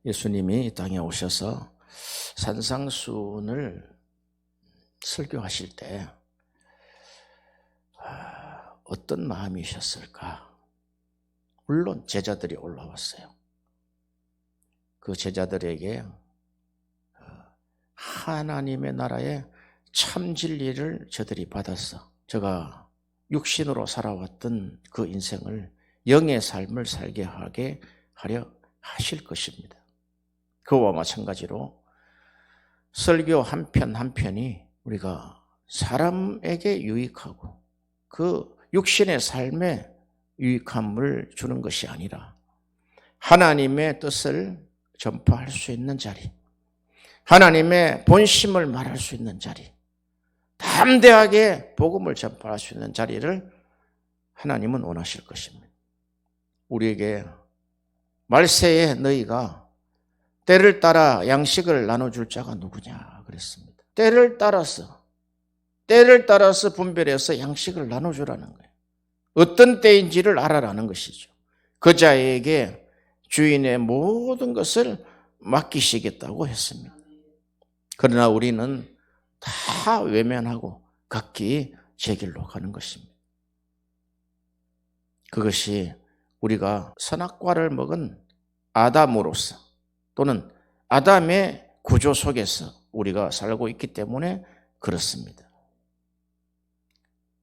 예수님이 이 땅에 오셔서 산상수훈을 설교하실 때 어떤 마음이셨을까? 물론 제자들이 올라왔어요. 그 제자들에게 하나님의 나라의 참 진리를 저들이 받았어. 제가 육신으로 살아왔던 그 인생을 영의 삶을 살게 하게 하려 하실 것입니다. 그와 마찬가지로 설교 한 편 한 편이 우리가 사람에게 유익하고 그 육신의 삶에 유익함을 주는 것이 아니라 하나님의 뜻을 전파할 수 있는 자리, 하나님의 본심을 말할 수 있는 자리, 담대하게 복음을 전파할 수 있는 자리를 하나님은 원하실 것입니다. 우리에게 말세에 너희가 때를 따라 양식을 나눠줄 자가 누구냐 그랬습니다. 때를 따라서 분별해서 양식을 나눠주라는 거예요. 어떤 때인지를 알아라는 것이죠. 그 자에게 주인의 모든 것을 맡기시겠다고 했습니다. 그러나 우리는 다 외면하고 각기 제 길로 가는 것입니다. 그것이 우리가 선악과를 먹은 아담으로서 또는 아담의 구조 속에서 우리가 살고 있기 때문에 그렇습니다.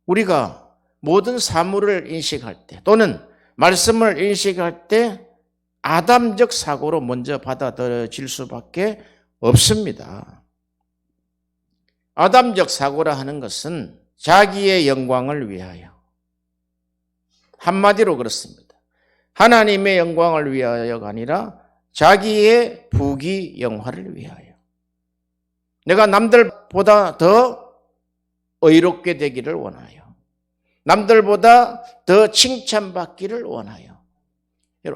우리가 모든 사물을 인식할 때 또는 말씀을 인식할 때 아담적 사고로 먼저 받아들여질 수밖에 없습니다. 아담적 사고라 하는 것은 자기의 영광을 위하여, 한마디로 그렇습니다. 하나님의 영광을 위하여가 아니라 자기의 부귀 영화를 위하여, 내가 남들보다 더 의롭게 되기를 원하여, 남들보다 더 칭찬받기를 원하여.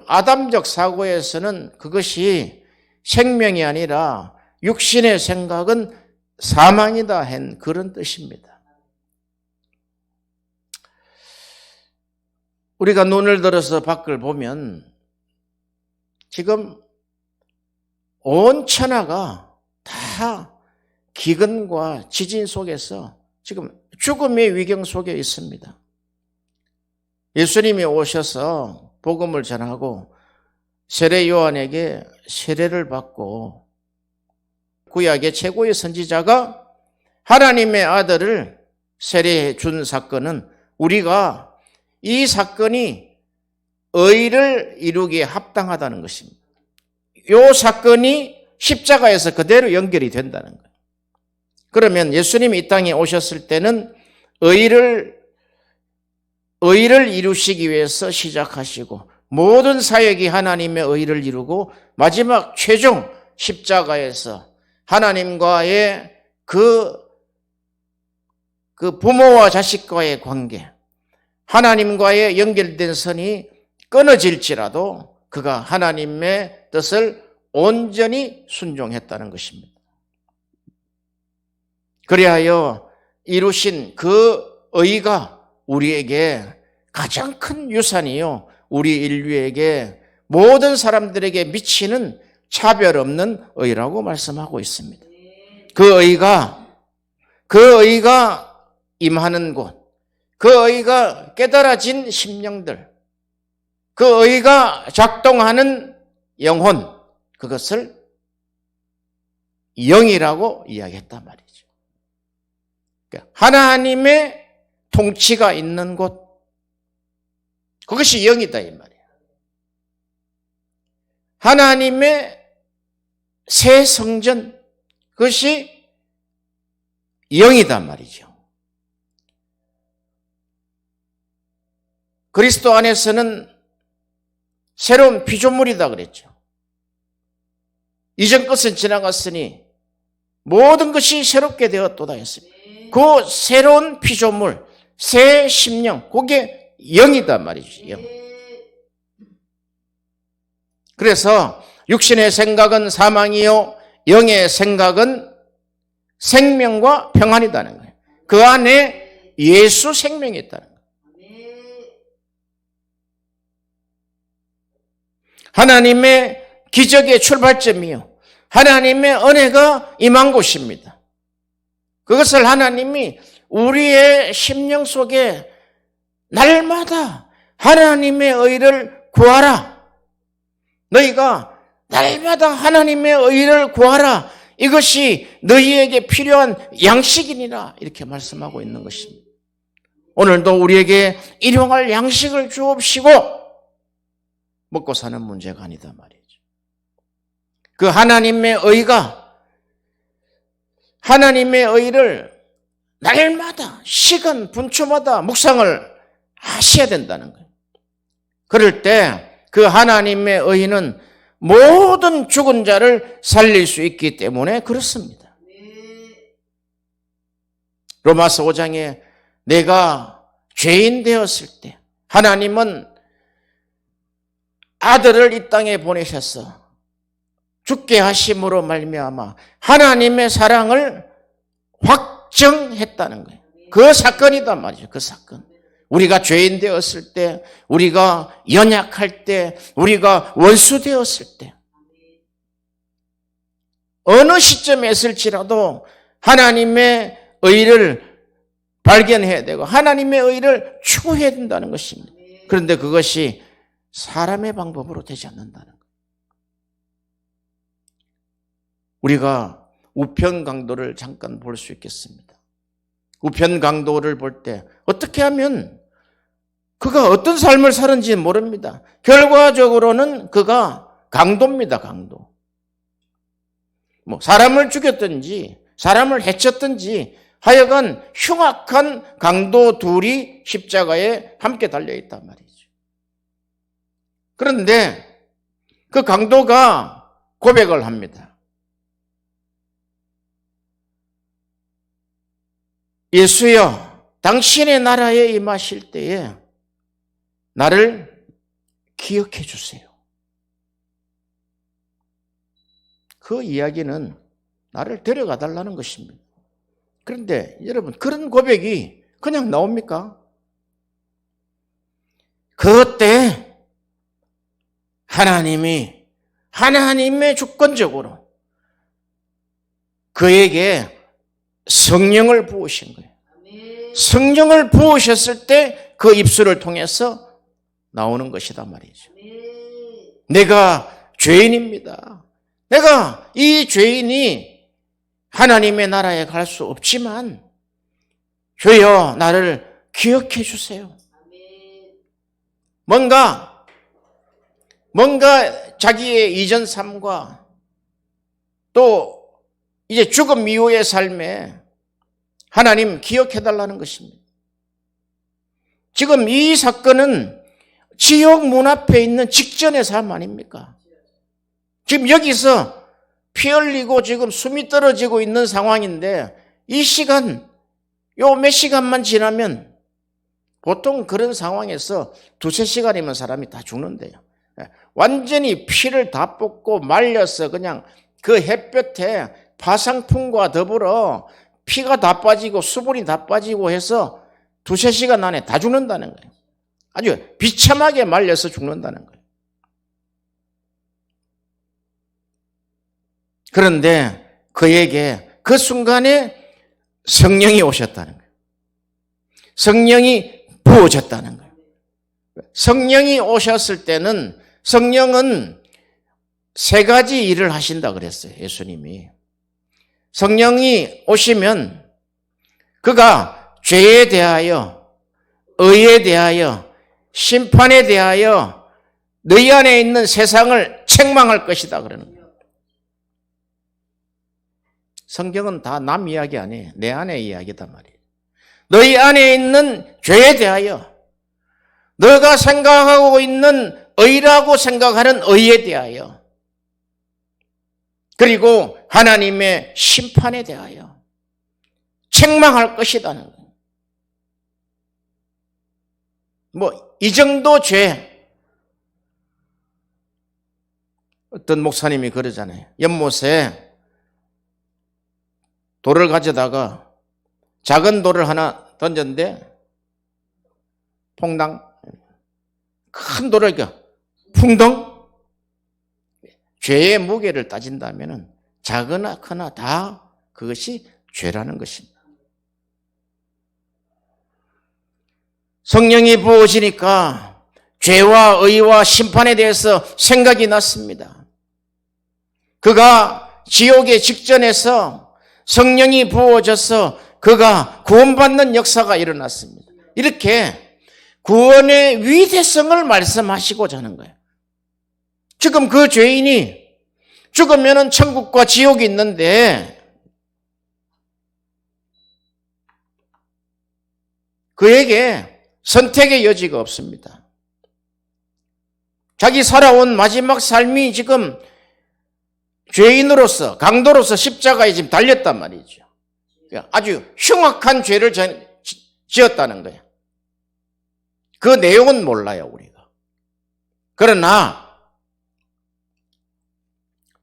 아담적 사고에서는 그것이 생명이 아니라 육신의 생각은 사망이다 한 그런 뜻입니다. 우리가 눈을 들어서 밖을 보면 지금 온 천하가 다 기근과 지진 속에서 지금 죽음의 위경 속에 있습니다. 예수님이 오셔서 복음을 전하고 세례 요한에게 세례를 받고 구약의 최고의 선지자가 하나님의 아들을 세례해 준 사건은 우리가 이 사건이 의를 이루기에 합당하다는 것입니다. 이 사건이 십자가에서 그대로 연결이 된다는 거예요. 그러면 예수님이 이 땅에 오셨을 때는 의를 이루시기 위해서 시작하시고 모든 사역이 하나님의 의를 이루고 마지막 최종 십자가에서 하나님과의 그 부모와 자식과의 관계, 하나님과의 연결된 선이 끊어질지라도 그가 하나님의 뜻을 온전히 순종했다는 것입니다. 그리하여 이루신 그 의가 우리에게 가장 큰 유산이요, 우리 인류에게 모든 사람들에게 미치는 차별 없는 의라고 말씀하고 있습니다. 그 의가 임하는 곳, 그 의가 깨달아진 심령들, 그 의가 작동하는 영혼, 그것을 영이라고 이야기했단 말이죠. 하나님의 통치가 있는 곳, 그것이 영이다 이 말이에요. 하나님의 새 성전, 그것이 영이다 말이죠. 그리스도 안에서는 새로운 피조물이다 그랬죠. 이전 것은 지나갔으니 모든 것이 새롭게 되었도다 했습니다. 그 새로운 피조물, 새 심령, 그게 영이다 말이죠. 영. 그래서 육신의 생각은 사망이요, 영의 생각은 생명과 평안이다는 거예요. 그 안에 예수 생명이 있다는 거예요. 하나님의 기적의 출발점이요. 하나님의 은혜가 임한 곳입니다. 그것을 하나님이 우리의 심령 속에 날마다 하나님의 의를 구하라. 너희가 날마다 하나님의 의를 구하라. 이것이 너희에게 필요한 양식이니라. 이렇게 말씀하고 있는 것입니다. 오늘도 우리에게 일용할 양식을 주옵시고 먹고 사는 문제가 아니다 말이죠. 그 하나님의 의를 날마다 시간 분초마다 묵상을 하셔야 된다는 거예요. 그럴 때 그 하나님의 의는 모든 죽은 자를 살릴 수 있기 때문에 그렇습니다. 로마서 5장에 내가 죄인 되었을 때 하나님은 아들을 이 땅에 보내셔서 죽게 하심으로 말미암아 하나님의 사랑을 확정했다는 거예요. 그 사건이단 말이죠. 그 사건. 우리가 죄인 되었을 때, 우리가 연약할 때, 우리가 원수 되었을 때, 어느 시점에 있을지라도 하나님의 의를 발견해야 되고 하나님의 의를 추구해야 된다는 것입니다. 그런데 그것이 사람의 방법으로 되지 않는다는 거예요. 우리가 우편 강도를 잠깐 볼 수 있겠습니다. 우편 강도를 볼 때 어떻게 하면 그가 어떤 삶을 사는지 모릅니다. 결과적으로는 그가 강도입니다. 강도. 사람을 죽였든지 사람을 해쳤든지 하여간 흉악한 강도 둘이 십자가에 함께 달려있단 말이죠. 그런데 그 강도가 고백을 합니다. 예수여, 당신의 나라에 임하실 때에 나를 기억해 주세요. 그 이야기는 나를 데려가 달라는 것입니다. 그런데 여러분, 그런 고백이 그냥 나옵니까? 그때 하나님의 주권적으로 그에게 성령을 부으신 거예요. 성령을 부으셨을 때 그 입술을 통해서 나오는 것이다 말이죠. 내가 죄인입니다. 내가 이 죄인이 하나님의 나라에 갈 수 없지만 주여 나를 기억해 주세요. 뭔가 자기의 이전 삶과 또 이제 죽음 이후의 삶에 하나님 기억해 달라는 것입니다. 지금 이 사건은 지옥 문 앞에 있는 직전의 삶 아닙니까? 지금 여기서 피 흘리고 지금 숨이 떨어지고 있는 상황인데 이 시간, 요 몇 시간만 지나면 보통 그런 상황에서 두세 시간이면 사람이 다 죽는데요. 완전히 피를 다 뽑고 말려서 그냥 그 햇볕에 파상풍과 더불어 피가 다 빠지고 수분이 다 빠지고 해서 두세 시간 안에 다 죽는다는 거예요. 아주 비참하게 말려서 죽는다는 거예요. 그런데 그에게 그 순간에 성령이 오셨다는 거예요. 성령이 부어졌다는 거예요. 성령이 오셨을 때는 성령은 세 가지 일을 하신다 그랬어요. 예수님이. 성령이 오시면 그가 죄에 대하여, 의에 대하여, 심판에 대하여 너희 안에 있는 세상을 책망할 것이다 그러는 거예요. 성경은 다 남 이야기 아니에요. 내 안의 이야기단 말이에요. 너희 안에 있는 죄에 대하여, 너가 생각하고 있는 의라고 생각하는 의에 대하여, 그리고 하나님의 심판에 대하여 책망할 것이다는 거예요. 이 정도 죄. 어떤 목사님이 그러잖아요. 연못에 돌을 가져다가 작은 돌을 하나 던졌는데 퐁당, 큰 돌을 풍덩, 죄의 무게를 따진다면 작으나 크나 다 그것이 죄라는 것입니다. 성령이 부어지니까 죄와 의와 심판에 대해서 생각이 났습니다. 그가 지옥의 직전에서 성령이 부어져서 그가 구원받는 역사가 일어났습니다. 이렇게 구원의 위대성을 말씀하시고자 하는 거예요. 지금 그 죄인이 죽으면 천국과 지옥이 있는데 그에게 선택의 여지가 없습니다. 자기 살아온 마지막 삶이 지금 죄인으로서 강도로서 십자가에 지금 달렸단 말이죠. 아주 흉악한 죄를 지었다는 거예요. 그 내용은 몰라요, 우리가. 그러나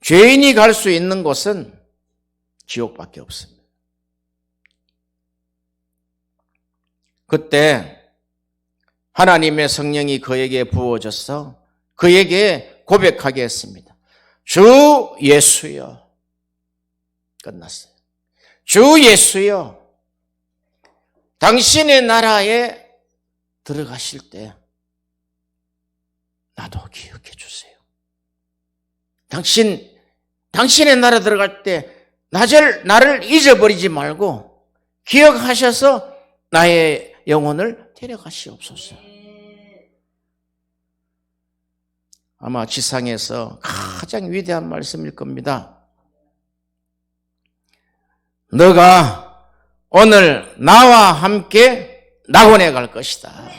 죄인이 갈 수 있는 곳은 지옥밖에 없습니다. 그때 하나님의 성령이 그에게 부어져서 그에게 고백하게 했습니다. 주 예수여. 끝났어요. 주 예수여. 당신의 나라에 들어가실 때 나도 기억해 주세요. 당신의 나라 들어갈 때 나를 잊어버리지 말고 기억하셔서 나의 영혼을 데려가시옵소서. 아마 지상에서 가장 위대한 말씀일 겁니다. 너가 오늘 나와 함께 낙원에 갈 것이다.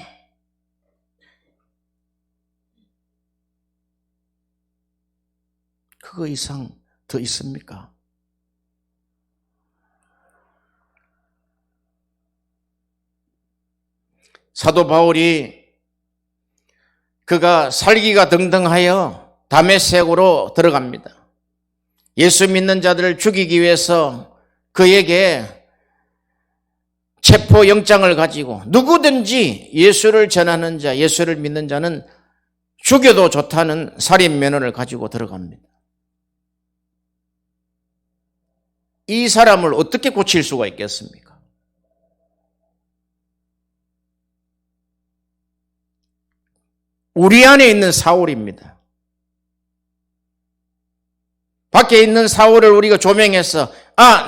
그거 이상 더 있습니까? 사도 바울이 그가 살기가 등등하여 다메섹으로 들어갑니다. 예수 믿는 자들을 죽이기 위해서 그에게 체포영장을 가지고 누구든지 예수를 전하는 자, 예수를 믿는 자는 죽여도 좋다는 살인면허를 가지고 들어갑니다. 이 사람을 어떻게 고칠 수가 있겠습니까? 우리 안에 있는 사울입니다. 밖에 있는 사울을 우리가 조명해서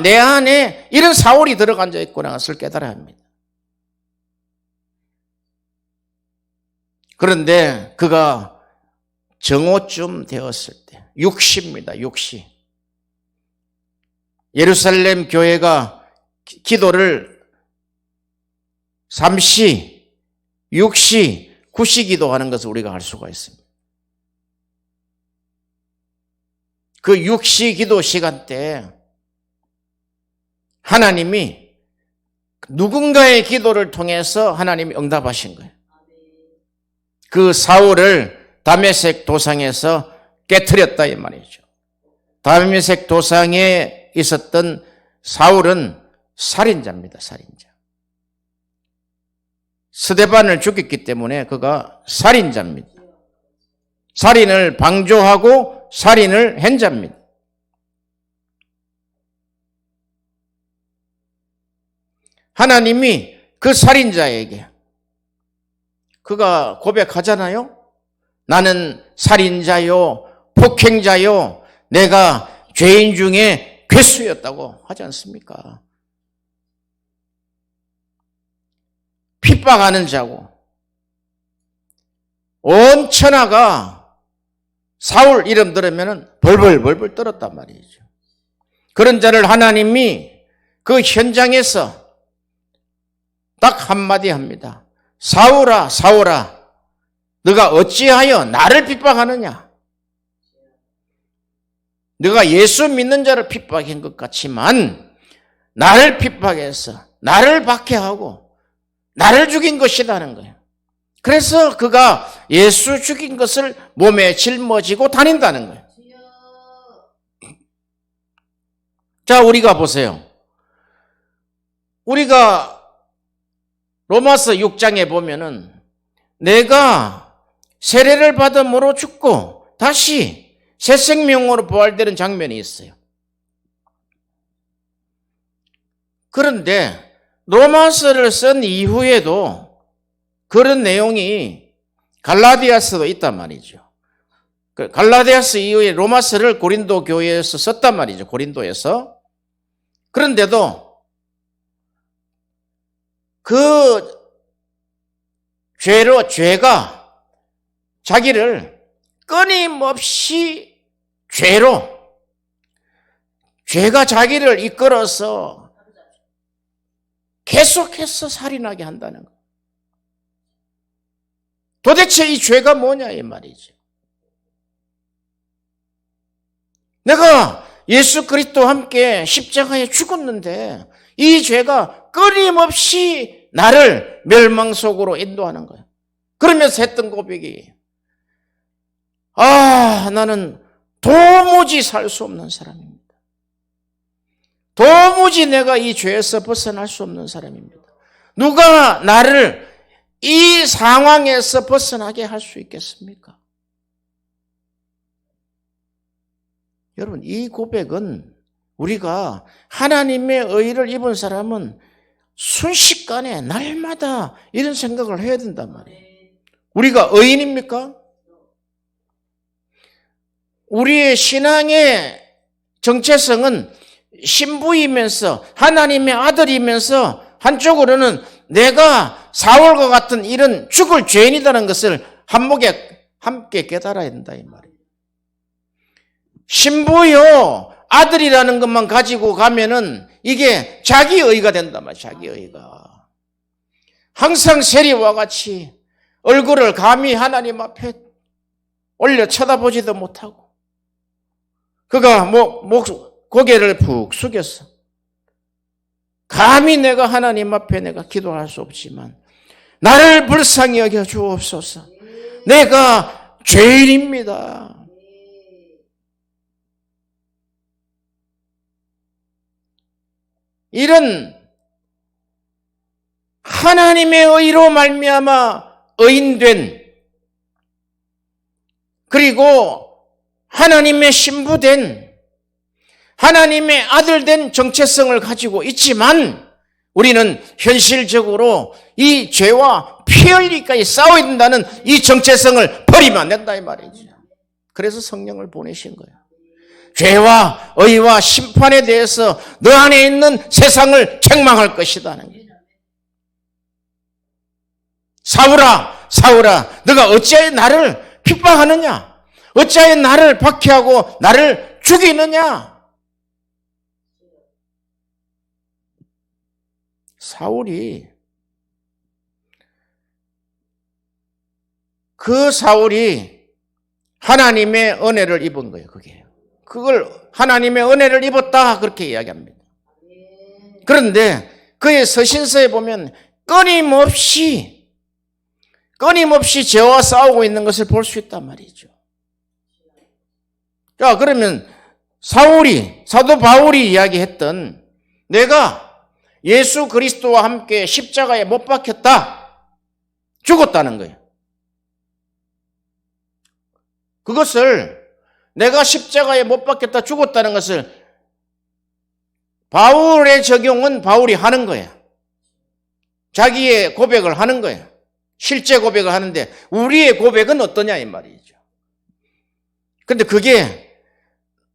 내 안에 이런 사울이 들어가 앉아 있구나 것을 깨달아야 합니다. 그런데 그가 정오쯤 되었을 때 육시입니다. 육시. 예루살렘 교회가 기도를 3시, 6시, 9시 기도하는 것을 우리가 알 수가 있습니다. 그 6시 기도 시간대에 하나님이 누군가의 기도를 통해서 하나님이 응답하신 거예요. 그 사울을 다메섹 도상에서 깨트렸다 이 말이죠. 다메섹 도상에 있었던 사울은 살인자입니다. 살인자. 스데반을 죽였기 때문에 그가 살인자입니다. 살인을 방조하고 살인을 한 자입니다. 하나님이 그 살인자에게 그가 고백하잖아요. 나는 살인자요, 폭행자요, 내가 죄인 중에 괴수였다고 하지 않습니까? 핍박하는 자고 온 천하가 사울 이름 들으면 벌벌 떨었단 말이죠. 그런 자를 하나님이 그 현장에서 딱 한마디 합니다. 사울아, 사울아, 너가 어찌하여 나를 핍박하느냐? 너가 예수 믿는 자를 핍박한 것 같지만 나를 핍박해서 나를 박해하고 나를 죽인 것이라는 거예요. 그래서 그가 예수 죽인 것을 몸에 짊어지고 다닌다는 거예요. 자, 우리가 보세요. 우리가 로마서 6장에 보면은 내가 세례를 받음으로 죽고 다시 새 생명으로 부활되는 장면이 있어요. 그런데 로마서를 쓴 이후에도 그런 내용이 갈라디아서도 있단 말이죠. 갈라디아서 이후에 로마서를 고린도 교회에서 썼단 말이죠. 고린도에서. 그런데도 그 죄가 자기를 끊임없이 죄가 자기를 이끌어서 계속해서 살인하게 한다는 거. 도대체 이 죄가 뭐냐 이 말이죠. 내가 예수 그리스도와 함께 십자가에 죽었는데 이 죄가 끊임없이 나를 멸망 속으로 인도하는 거예요. 그러면서 했던 고백이 나는 도무지 살 수 없는 사람입니다. 도무지 내가 이 죄에서 벗어날 수 없는 사람입니다. 누가 나를 이 상황에서 벗어나게 할 수 있겠습니까? 여러분, 이 고백은 우리가 하나님의 의를 입은 사람은 순식간에 날마다 이런 생각을 해야 된단 말이에요. 우리가 의인입니까? 우리의 신앙의 정체성은 신부이면서 하나님의 아들이면서 한쪽으로는 내가 사울과 같은 이런 죽을 죄인이라는 것을 한목에 함께 깨달아야 된다 이 말이에요. 신부요 아들이라는 것만 가지고 가면은 이게 자기의가 된단 말이에요. 자기의가. 항상 세리와 같이 얼굴을 감히 하나님 앞에 올려 쳐다보지도 못하고 그가 고개를 푹 숙였어. 감히 내가 하나님 앞에 내가 기도할 수 없지만 나를 불쌍히 여겨 주옵소서. 내가 죄인입니다. 이런 하나님의 의로 말미암아 의인된 그리고 하나님의 신부된 하나님의 아들된 정체성을 가지고 있지만 우리는 현실적으로 이 죄와 피 흘리기까지 싸워야 된다는 이 정체성을 버리면 안 된다 이 말이죠. 그래서 성령을 보내신 거예요. 죄와 의와 심판에 대해서 너 안에 있는 세상을 책망할 것이다는 거예요. 사울아, 너가 어찌하여 나를 핍박하느냐? 어찌하여 나를 박해하고 나를 죽이느냐? 사울이 하나님의 은혜를 입은 거예요, 그게. 그걸 하나님의 은혜를 입었다, 그렇게 이야기합니다. 그런데 그의 서신서에 보면 끊임없이 죄와 싸우고 있는 것을 볼 수 있단 말이죠. 자, 그러면 사도 바울이 이야기했던 내가 예수 그리스도와 함께 십자가에 못 박혔다, 죽었다는 거예요. 그것을 내가 십자가에 못 박혔다, 죽었다는 것을 바울의 적용은 바울이 하는 거예요. 자기의 고백을 하는 거예요. 실제 고백을 하는데 우리의 고백은 어떠냐 이 말이죠. 그런데 그게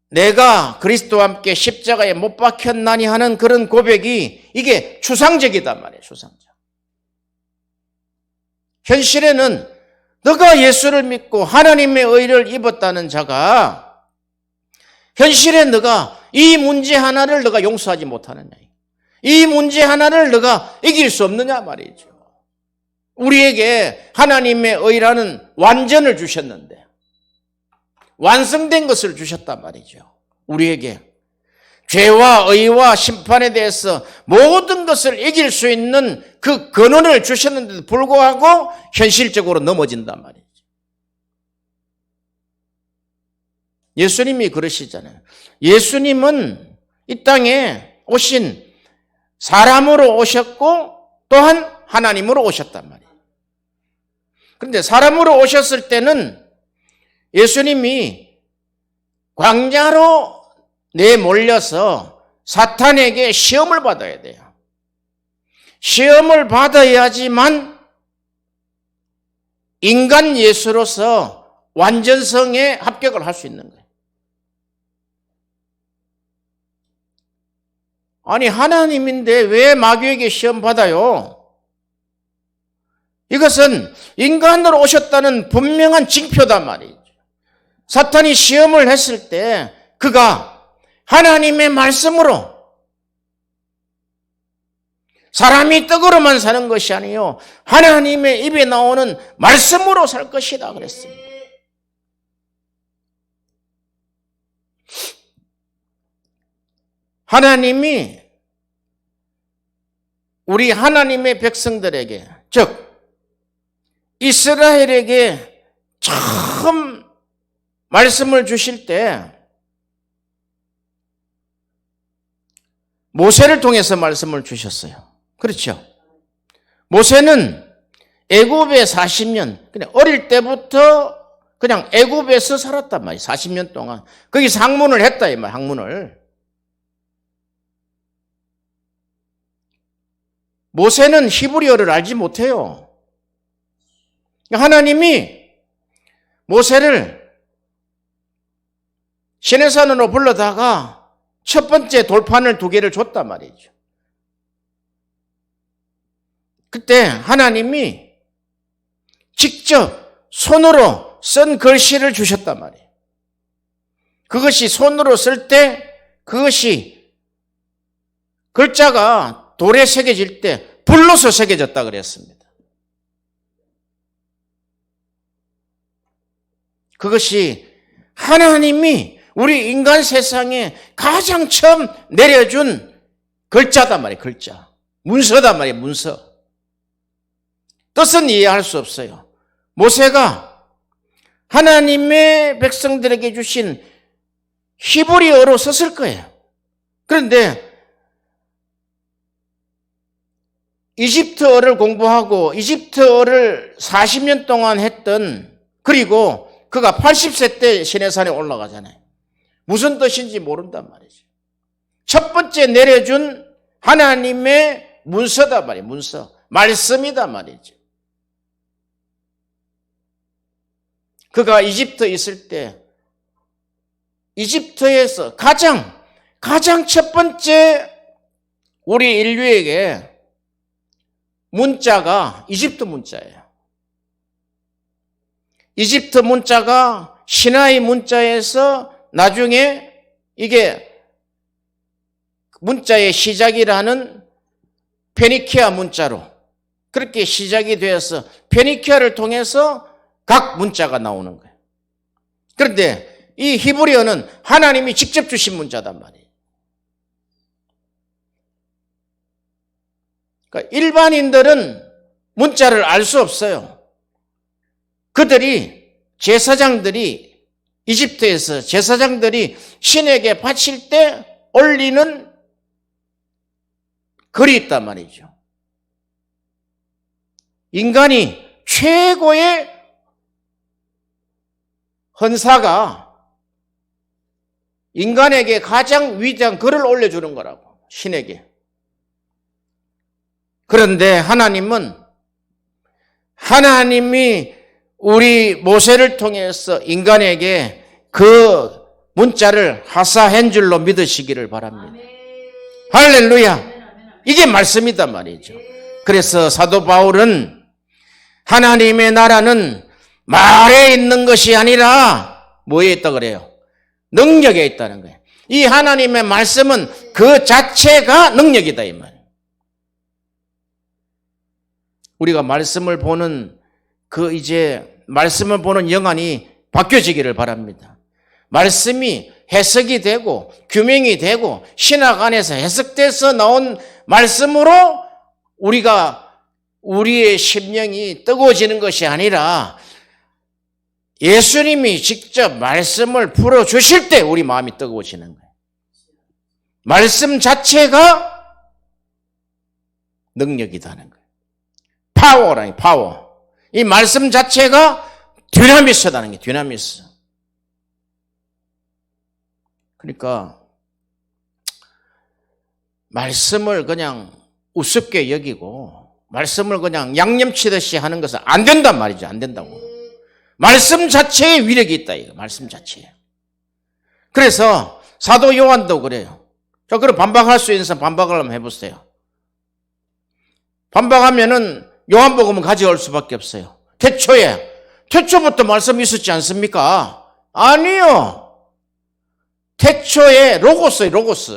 내가 그리스도와 함께 십자가에 못 박혔나니 하는 그런 고백이 이게 추상적이단 말이에요. 추상적. 현실에는 너가 예수를 믿고 하나님의 의를 입었다는 자가 현실에 너가 이 문제 하나를 너가 용서하지 못하느냐, 이 문제 하나를 너가 이길 수 없느냐 말이죠. 우리에게 하나님의 의라는 완전을 주셨는데 완성된 것을 주셨단 말이죠. 우리에게 죄와 의와 심판에 대해서 모든 것을 이길 수 있는 그 근원을 주셨는데도 불구하고 현실적으로 넘어진단 말이죠. 예수님이 그러시잖아요. 예수님은 이 땅에 오신 사람으로 오셨고 또한 하나님으로 오셨단 말이에요. 그런데 사람으로 오셨을 때는 예수님이 광야로 내몰려서 사탄에게 시험을 받아야 돼요. 시험을 받아야지만 인간 예수로서 완전성에 합격을 할 수 있는 거예요. 아니, 하나님인데 왜 마귀에게 시험 받아요? 이것은 인간으로 오셨다는 분명한 징표단 말이죠. 사탄이 시험을 했을 때 그가 하나님의 말씀으로, 사람이 떡으로만 사는 것이 아니요 하나님의 입에 나오는 말씀으로 살 것이다 그랬습니다. 하나님이 우리 하나님의 백성들에게, 즉 이스라엘에게 처음 말씀을 주실 때 모세를 통해서 말씀을 주셨어요. 그렇죠? 모세는 애굽에 40년, 그냥 어릴 때부터 그냥 애굽에서 살았단 말이에요. 40년 동안. 거기서 학문을 했다 이 말, 학문을. 모세는 히브리어를 알지 못해요. 하나님이 모세를 시내산으로 불러다가 첫 번째 돌판을 2개를 줬단 말이죠. 그때 하나님이 직접 손으로 쓴 글씨를 주셨단 말이에요. 그것이 손으로 쓸 때 그것이 글자가 돌에 새겨질 때 불로서 새겨졌다 그랬습니다. 그것이 하나님이 우리 인간 세상에 가장 처음 내려준 글자단 말이에요. 글자. 문서단 말이에요. 문서. 뜻은 이해할 수 없어요. 모세가 하나님의 백성들에게 주신 히브리어로 썼을 거예요. 그런데 이집트어를 공부하고 이집트어를 40년 동안 했던, 그리고 그가 80세 때 시내산에 올라가잖아요. 무슨 뜻인지 모른단 말이죠. 첫 번째 내려준 하나님의 문서다 말이에요. 문서. 말씀이다 말이죠. 그가 이집트에 있을 때 이집트에서 가장 첫 번째 우리 인류에게 문자가 이집트 문자예요. 이집트 문자가 시나이 문자에서 나중에 이게 문자의 시작이라는 페니키아 문자로 그렇게 시작이 되어서 페니키아를 통해서 각 문자가 나오는 거예요. 그런데 이 히브리어는 하나님이 직접 주신 문자단 말이에요. 그러니까 일반인들은 문자를 알 수 없어요. 그들이 제사장들이 이집트에서 제사장들이 신에게 바칠 때 올리는 글이 있단 말이죠. 인간이 최고의 헌사가 인간에게 가장 위대한 글을 올려주는 거라고, 신에게. 그런데 하나님이 우리 모세를 통해서 인간에게 그 문자를 하사한 줄로 믿으시기를 바랍니다. 할렐루야. 이게 말씀이단 말이죠. 그래서 사도 바울은 하나님의 나라는 말에 있는 것이 아니라 뭐에 있다 그래요? 능력에 있다는 거예요. 이 하나님의 말씀은 그 자체가 능력이다 이 말. 우리가 말씀을 보는 말씀을 보는 영안이 바뀌어지기를 바랍니다. 말씀이 해석이 되고 규명이 되고 신학 안에서 해석돼서 나온 말씀으로 우리의 심령이 뜨거워지는 것이 아니라 예수님이 직접 말씀을 풀어주실 때 우리 마음이 뜨거워지는 거예요. 말씀 자체가 능력이다는 거예요. 파워라니, 파워. 이 말씀 자체가 dynamit다는 게 dynamis. 그러니까 말씀을 그냥 우습게 여기고 말씀을 그냥 양념치듯이 하는 것은 안 된단 말이죠. 안 된다고. 말씀 자체에 위력이 있다 이거. 말씀 자체에. 그래서 사도 요한도 그래요. 자, 그럼 반박할 수 있는 사람 반박을 한번 해보세요. 반박하면은 요한복음은 가져올 수밖에 없어요. 태초부터 말씀이 있었지 않습니까? 아니요. 태초에 로고스예요, 로고스.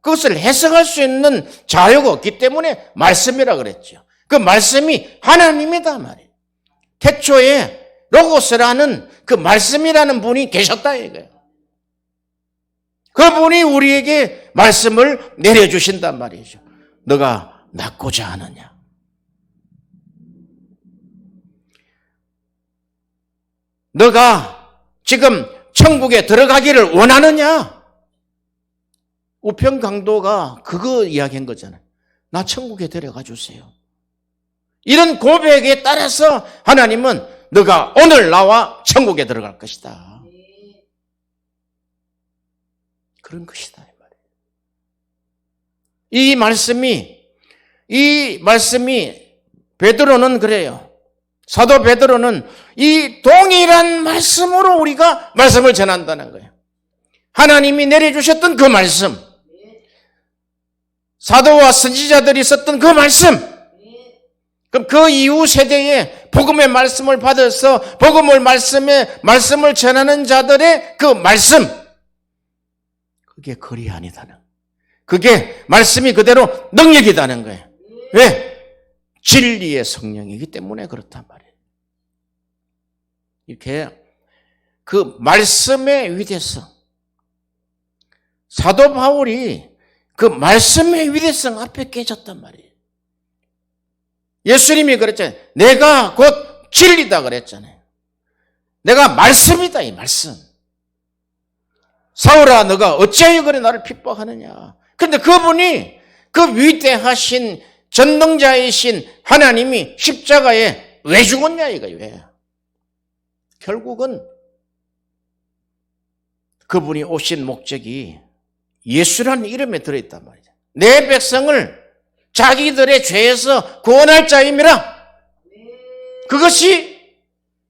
그것을 해석할 수 있는 자료가 없기 때문에 말씀이라 그랬죠. 그 말씀이 하나님이다 말이에요. 태초에 로고스라는 그 말씀이라는 분이 계셨다 이거예요. 그분이 우리에게 말씀을 내려주신단 말이죠. 너가 낫고자 하느냐? 너가 지금 천국에 들어가기를 원하느냐? 우편 강도가 그거 이야기한 거잖아요. 나 천국에 데려가 주세요. 이런 고백에 따라서 하나님은 너가 오늘 나와 천국에 들어갈 것이다. 그런 것이다. 이 말씀이 베드로는 그래요. 사도 베드로는 이 동일한 말씀으로 우리가 말씀을 전한다는 거예요. 하나님이 내려주셨던 그 말씀, 사도와 선지자들이 썼던 그 말씀, 그럼 그 이후 세대에 복음의 말씀을 받아서 말씀을 전하는 자들의 그 말씀, 그게 거리 아니다는 거예요. 그게 말씀이 그대로 능력이다는 거예요. 왜? 진리의 성령이기 때문에 그렇단 말이에요. 이렇게 그 말씀의 위대성, 사도 바울이 그 말씀의 위대성 앞에 깨졌단 말이에요. 예수님이 그랬잖아요. 내가 곧 진리다 그랬잖아요. 내가 말씀이다 이 말씀. 사울아 너가 어찌하여 그래 나를 핍박하느냐. 그런데 그분이 그 위대하신 전능자이신 하나님이 십자가에 왜 죽었냐 이거예요. 왜? 결국은 그분이 오신 목적이 예수라는 이름에 들어있단 말이죠. 내 백성을 자기들의 죄에서 구원할 자임이라. 그것이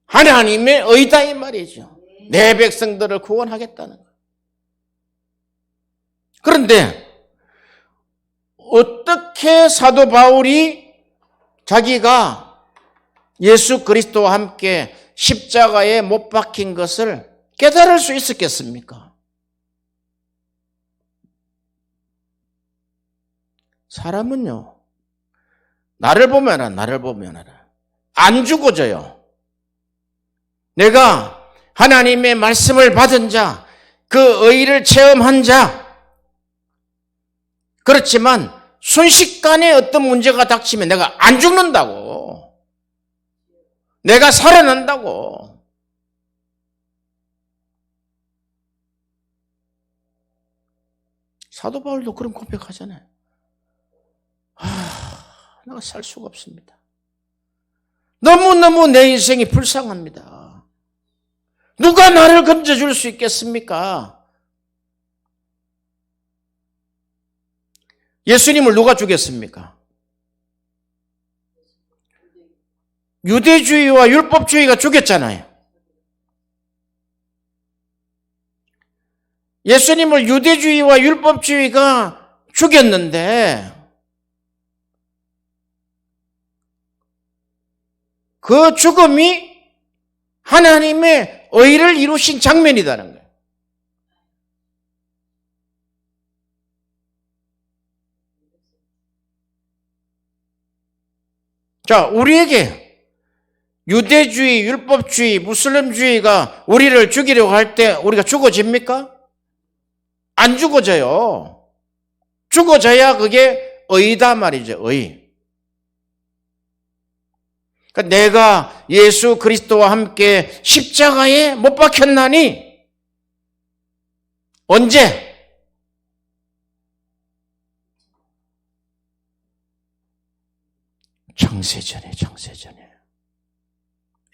하나님의 의다 이 말이죠. 내 백성들을 구원하겠다는 것. 그런데 어떻게 사도 바울이 자기가 예수 그리스도와 함께 십자가에 못 박힌 것을 깨달을 수 있었겠습니까? 사람은요, 나를 보면 안 죽어져요. 내가 하나님의 말씀을 받은 자, 그 의를 체험한 자, 그렇지만 순식간에 어떤 문제가 닥치면 내가 안 죽는다고. 내가 살아난다고. 사도 바울도 그런 고백하잖아요. 내가 살 수가 없습니다. 너무너무 내 인생이 불쌍합니다. 누가 나를 건져줄 수 있겠습니까? 예수님을 누가 죽였습니까? 유대주의와 율법주의가 죽였잖아요. 예수님을 유대주의와 율법주의가 죽였는데 그 죽음이 하나님의 의를 이루신 장면이라는 거예요. 자, 우리에게 유대주의, 율법주의, 무슬림주의가 우리를 죽이려고 할 때 우리가 죽어집니까? 안 죽어져요. 죽어져야 그게 의다 말이죠. 의. 그러니까 내가 예수 그리스도와 함께 십자가에 못 박혔나니 언제? 창세전에.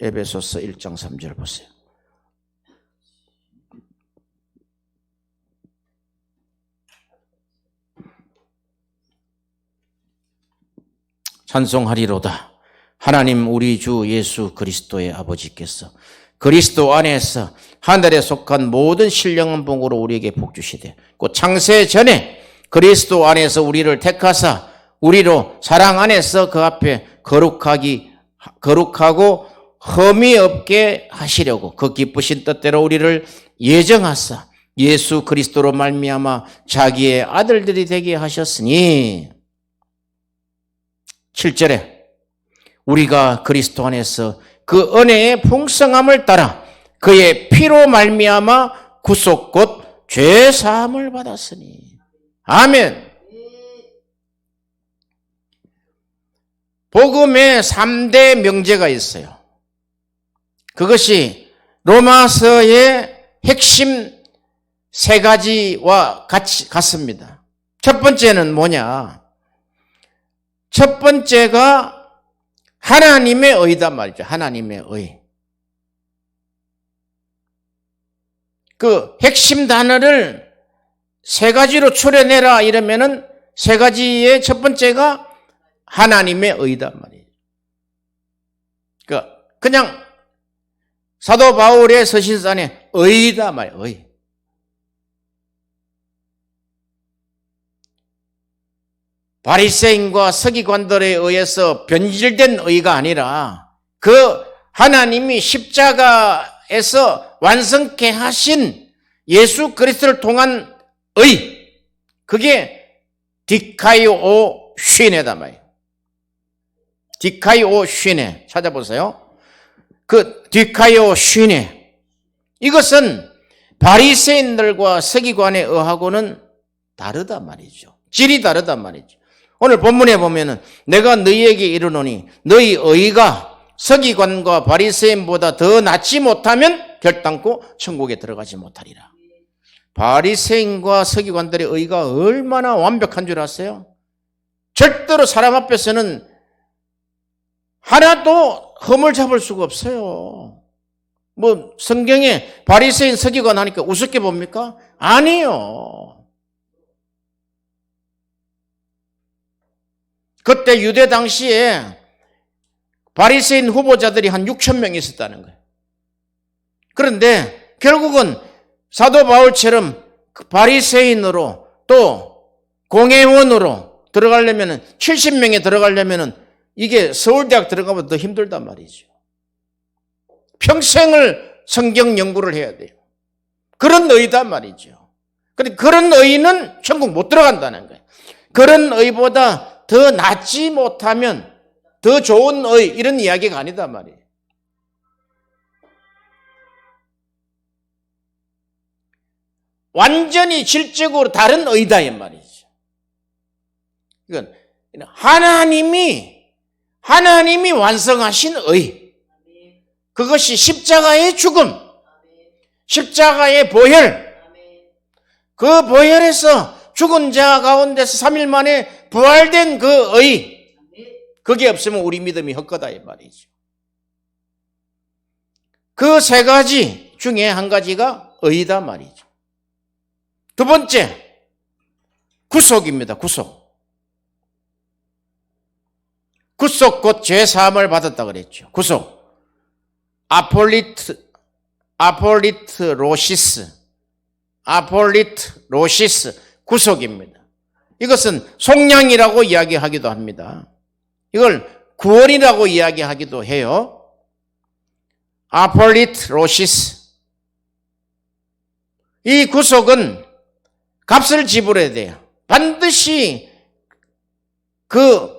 에베소서 1장 3절 보세요. 찬송하리로다. 하나님 우리 주 예수 그리스도의 아버지께서 그리스도 안에서 하늘에 속한 모든 신령한 복으로 우리에게 복주시되 곧 창세 전에 그리스도 안에서 우리를 택하사 우리로 사랑 안에서 그 앞에 거룩하고 흠이 없게 하시려고 그 기쁘신 뜻대로 우리를 예정하사 예수 그리스도로 말미암아 자기의 아들들이 되게 하셨으니 7절에 우리가 그리스도 안에서 그 은혜의 풍성함을 따라 그의 피로 말미암아 구속 곧 죄 사함을 받았으니 아멘. 복음의 3대 명제가 있어요. 그것이 로마서의 핵심 3가지와 같습니다. 첫 번째는 뭐냐? 첫 번째가 하나님의 의단 말이죠. 하나님의 의. 그 핵심 단어를 3가지로 추려내라 이러면은 3가지의 첫 번째가 하나님의 의단 말이에요. 그냥 사도 바울의 서신산에 의다 말이에요. 의. 바리새인과 서기관들에 의해서 변질된 의가 아니라 그 하나님이 십자가에서 완성케 하신 예수 그리스도를 통한 의, 그게 디카이오 슈네다 말이에요. 디카이오 슈네 찾아보세요. 그 디카이오 슈네, 이것은 바리새인들과 서기관에 의하고는 다르다 말이죠. 질이 다르단 말이죠. 오늘 본문에 보면은 내가 너희에게 이르노니 너희 의가 서기관과 바리새인보다 더 낫지 못하면 결단코 천국에 들어가지 못하리라. 바리새인과 서기관들의 의가 얼마나 완벽한 줄 아세요? 절대로 사람 앞에서는 하나도 흠을 잡을 수가 없어요. 뭐 성경에 바리새인 서기관 하니까 우습게 봅니까? 아니요. 그때 유대 당시에 바리새인 후보자들이 한 6천 명이 있었다는 거예요. 그런데 결국은 사도 바울처럼 바리새인으로 또 공회원으로 들어가려면 70명에 들어가려면 이게 서울대학 들어가면 더 힘들단 말이죠. 평생을 성경 연구를 해야 돼요. 그런 의단 말이죠. 그런데 그런 의는 천국 못 들어간다는 거예요. 그런 의보다 더 낫지 못하면 더 좋은 의, 이런 이야기가 아니다 말이에요. 완전히 질적으로 다른 의다 이 말이죠. 이건 하나님이 완성하신 의, 그것이 십자가의 죽음, 십자가의 보혈, 그 보혈에서 죽은 자 가운데서 3일 만에 부활된 그 의, 그게 없으면 우리 믿음이 헛거다 이 말이죠. 그 3가지 중에 한 가지가 의다 말이죠. 두 번째, 구속입니다. 구속 곧 죄 사함을 받았다 그랬죠. 구속. 아폴리트로시스 구속입니다. 이것은 속량이라고 이야기하기도 합니다. 이걸 구원이라고 이야기하기도 해요. 아폴리트로시스. 이 구속은 값을 지불해야 돼요. 반드시 그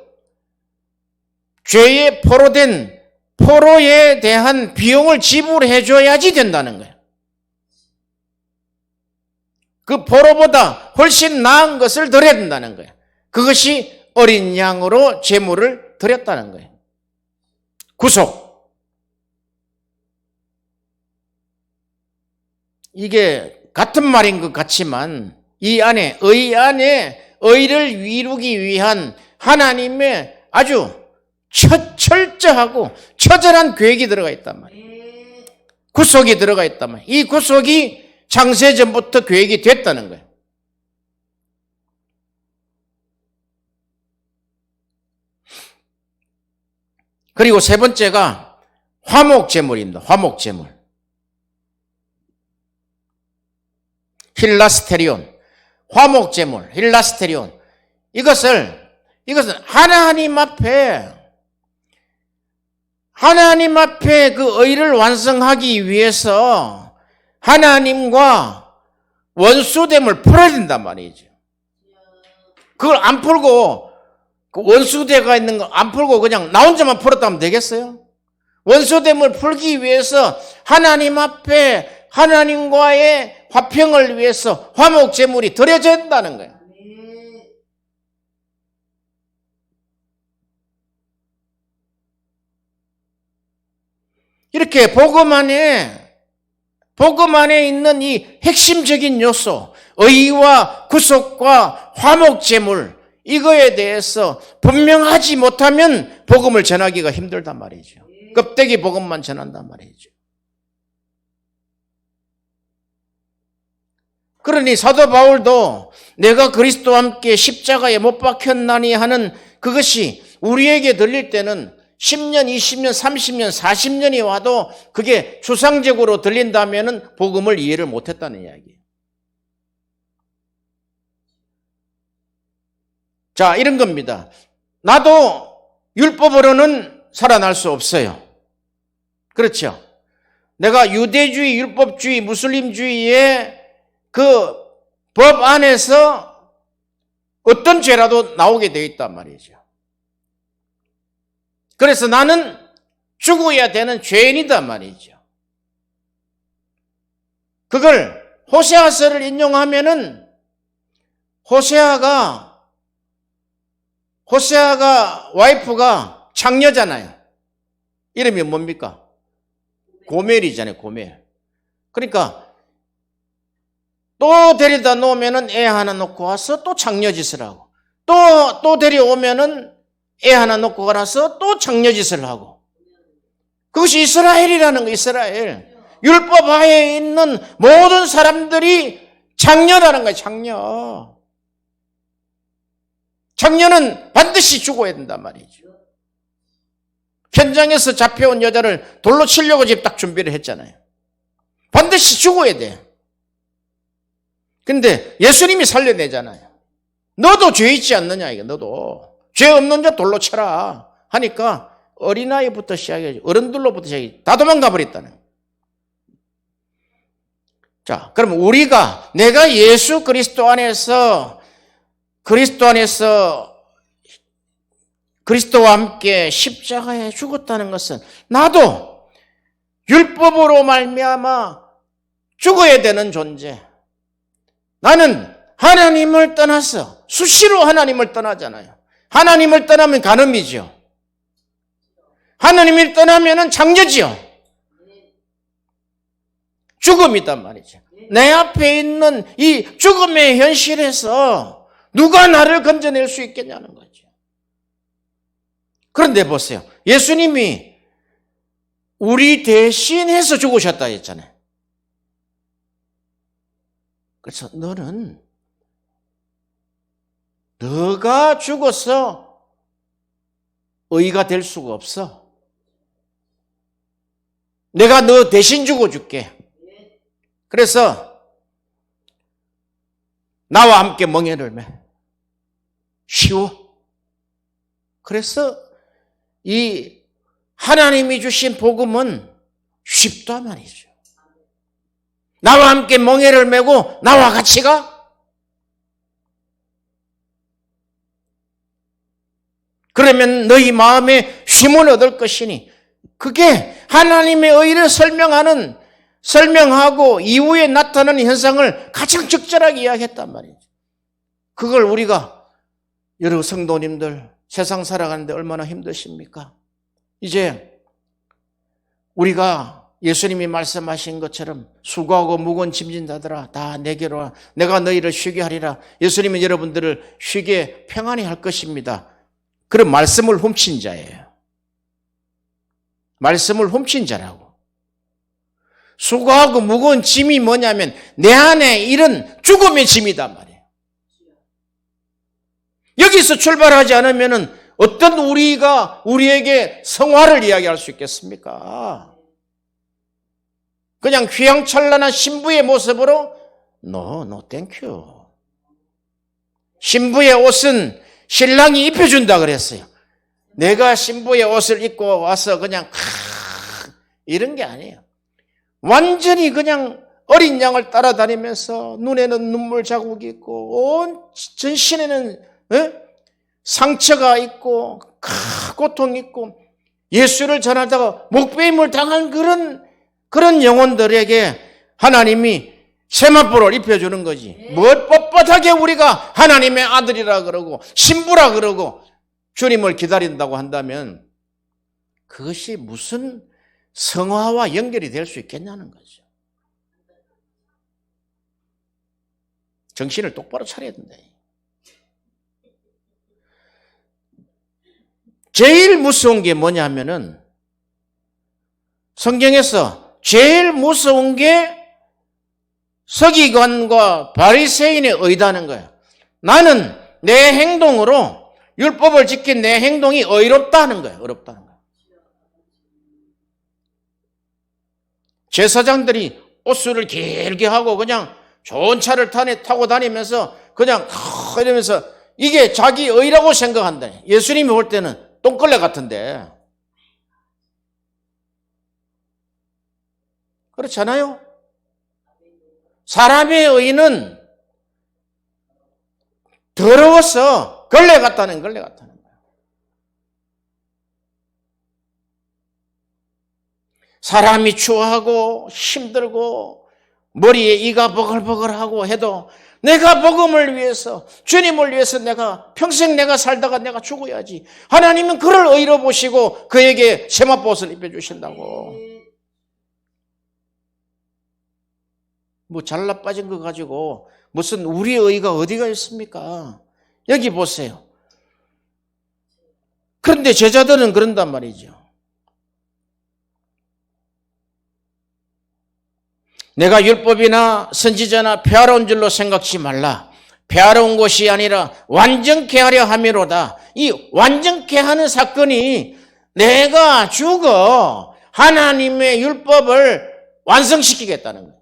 죄에 포로된 포로에 대한 비용을 지불해 줘야지 된다는 거예요. 그 포로보다 훨씬 나은 것을 드려야 된다는 거예요. 그것이 어린 양으로 제물을 드렸다는 거예요. 구속. 이게 같은 말인 것 같지만 이 안에 의를 이루기 위한 하나님의 아주 철저하고 처절한 계획이 들어가 있단 말이에요. 구속이 들어가 있단 말이에요. 이 구속이 창세전부터 계획이 됐다는 거예요. 그리고 세 번째가 화목제물입니다. 화목제물. 힐라스테리온. 화목제물, 힐라스테리온. 이것은 하나님 앞에 그 의를 완성하기 위해서 하나님과 원수됨을 풀어야 된단 말이죠. 그걸 안 풀고, 그 원수대가 있는 거 안 풀고 그냥 나 혼자만 풀었다면 되겠어요? 원수됨을 풀기 위해서 하나님 앞에 하나님과의 화평을 위해서 화목제물이 드려져야 된다는 거예요. 이렇게 복음 안에 있는 이 핵심적인 요소, 의와 구속과 화목제물, 이거에 대해서 분명하지 못하면 복음을 전하기가 힘들단 말이죠. 껍데기 복음만 전한단 말이죠. 그러니 사도 바울도 내가 그리스도와 함께 십자가에 못 박혔나니 하는 그것이 우리에게 들릴 때는 10년, 20년, 30년, 40년이 와도 그게 추상적으로 들린다면 복음을 이해를 못했다는 이야기예요. 자, 이런 겁니다. 나도 율법으로는 살아날 수 없어요. 그렇죠? 내가 유대주의, 율법주의, 무슬림주의의 그 법 안에서 어떤 죄라도 나오게 되어 있단 말이죠. 그래서 나는 죽어야 되는 죄인이단 말이죠. 그걸 호세아서를 인용하면은 호세아가 와이프가 장녀잖아요. 이름이 뭡니까? 고멜이잖아요, 고멜. 그러니까 또 데려다 놓으면은 애 하나 놓고 와서 또 장녀짓을 하고, 또 데려오면은 애 하나 놓고 가서 또 장녀짓을 하고. 그것이 이스라엘이라는 거, 이스라엘. 율법 하에 있는 모든 사람들이 장녀라는 거예요, 장녀. 장녀는 반드시 죽어야 된단 말이죠. 현장에서 잡혀온 여자를 돌로 치려고 지금 딱 준비를 했잖아요. 반드시 죽어야 돼. 근데 예수님이 살려내잖아요. 너도 죄 있지 않느냐, 이거, 너도. 죄 없는 자 돌로 쳐라. 하니까 어린아이부터 시작해야지. 어른들로부터 시작해야지. 다 도망가 버렸다는. 자, 그럼 내가 예수 그리스도 안에서 그리스도와 함께 십자가에 죽었다는 것은 나도 율법으로 말미암아 죽어야 되는 존재. 나는 하나님을 떠나서 수시로 하나님을 떠나잖아요. 하나님을 떠나면 간음이죠. 하나님을 떠나면 장녀지요. 죽음이단 말이죠. 내 앞에 있는 이 죽음의 현실에서 누가 나를 건져낼 수 있겠냐는 거죠. 그런데 보세요. 예수님이 우리 대신해서 죽으셨다 했잖아요. 그래서 너가 죽어서 의가 될 수가 없어. 내가 너 대신 죽어줄게. 그래서 나와 함께 멍에를 매. 쉬워. 그래서 이 하나님이 주신 복음은 쉽다 말이죠. 나와 함께 멍에를 메고 나와 같이 가? 그러면 너희 마음에 쉼을 얻을 것이니, 그게 하나님의 의를 설명하고 이후에 나타나는 현상을 가장 적절하게 이야기했단 말이죠. 그걸 우리가, 여러분 성도님들 세상 살아가는데 얼마나 힘드십니까? 이제 우리가 예수님이 말씀하신 것처럼 수고하고 무거운 짐진 자들아 다 내게로 와, 내가 너희를 쉬게 하리라. 예수님은 여러분들을 쉬게 평안히 할 것입니다. 그런 말씀을 훔친 자예요. 말씀을 훔친 자라고. 수고하고 무거운 짐이 뭐냐면 내 안에 이런 죽음의 짐이단 말이에요. 여기서 출발하지 않으면 어떤 우리가 우리에게 성화를 이야기할 수 있겠습니까? 그냥 휘황찬란한 신부의 모습으로 No, thank you. 신부의 옷은 신랑이 입혀준다 그랬어요. 내가 신부의 옷을 입고 와서 그냥 이런 게 아니에요. 완전히 그냥 어린 양을 따라다니면서 눈에는 눈물 자국이 있고 온 전신에는 상처가 있고 고통이 있고 예수를 전하다가 목배임을 당한 그런 영혼들에게 하나님이 세마포를 입혀주는 거지. 뭘 뻣뻣하게 우리가 하나님의 아들이라 그러고 신부라 그러고 주님을 기다린다고 한다면 그것이 무슨 성화와 연결이 될 수 있겠냐는 거죠. 정신을 똑바로 차려야 된다. 제일 무서운 게 뭐냐면은 성경에서 제일 무서운 게 서기관과 바리새인의 의다는 거예요. 나는 내 행동으로 율법을 지킨 내 행동이 의롭다는 거예요. 의롭다는 거예요. 제사장들이 옷수를 길게 하고 그냥 좋은 차를 타고 다니면서 그냥 이러면서 이게 자기 의라고 생각한다. 예수님이 볼 때는 똥걸레 같은데. 그렇잖아요? 사람의 의는 더러워서 걸레 같다는 거예요. 사람이 추하고 힘들고 머리에 이가 버글버글하고 해도 내가 복음을 위해서 주님을 위해서 내가 평생 내가 살다가 내가 죽어야지. 하나님은 그를 의로 보시고 그에게 세마포옷을 입혀주신다고. 뭐 잘나 빠진 거 가지고 무슨 우리의 의가 어디가 있습니까? 여기 보세요. 그런데 제자들은 그런단 말이죠. 내가 율법이나 선지자나 폐하러운 줄로 생각지 말라. 폐하러운 것이 아니라 완전케 하려 함이로다. 이 완전케 하는 사건이 내가 죽어 하나님의 율법을 완성시키겠다는 거예요.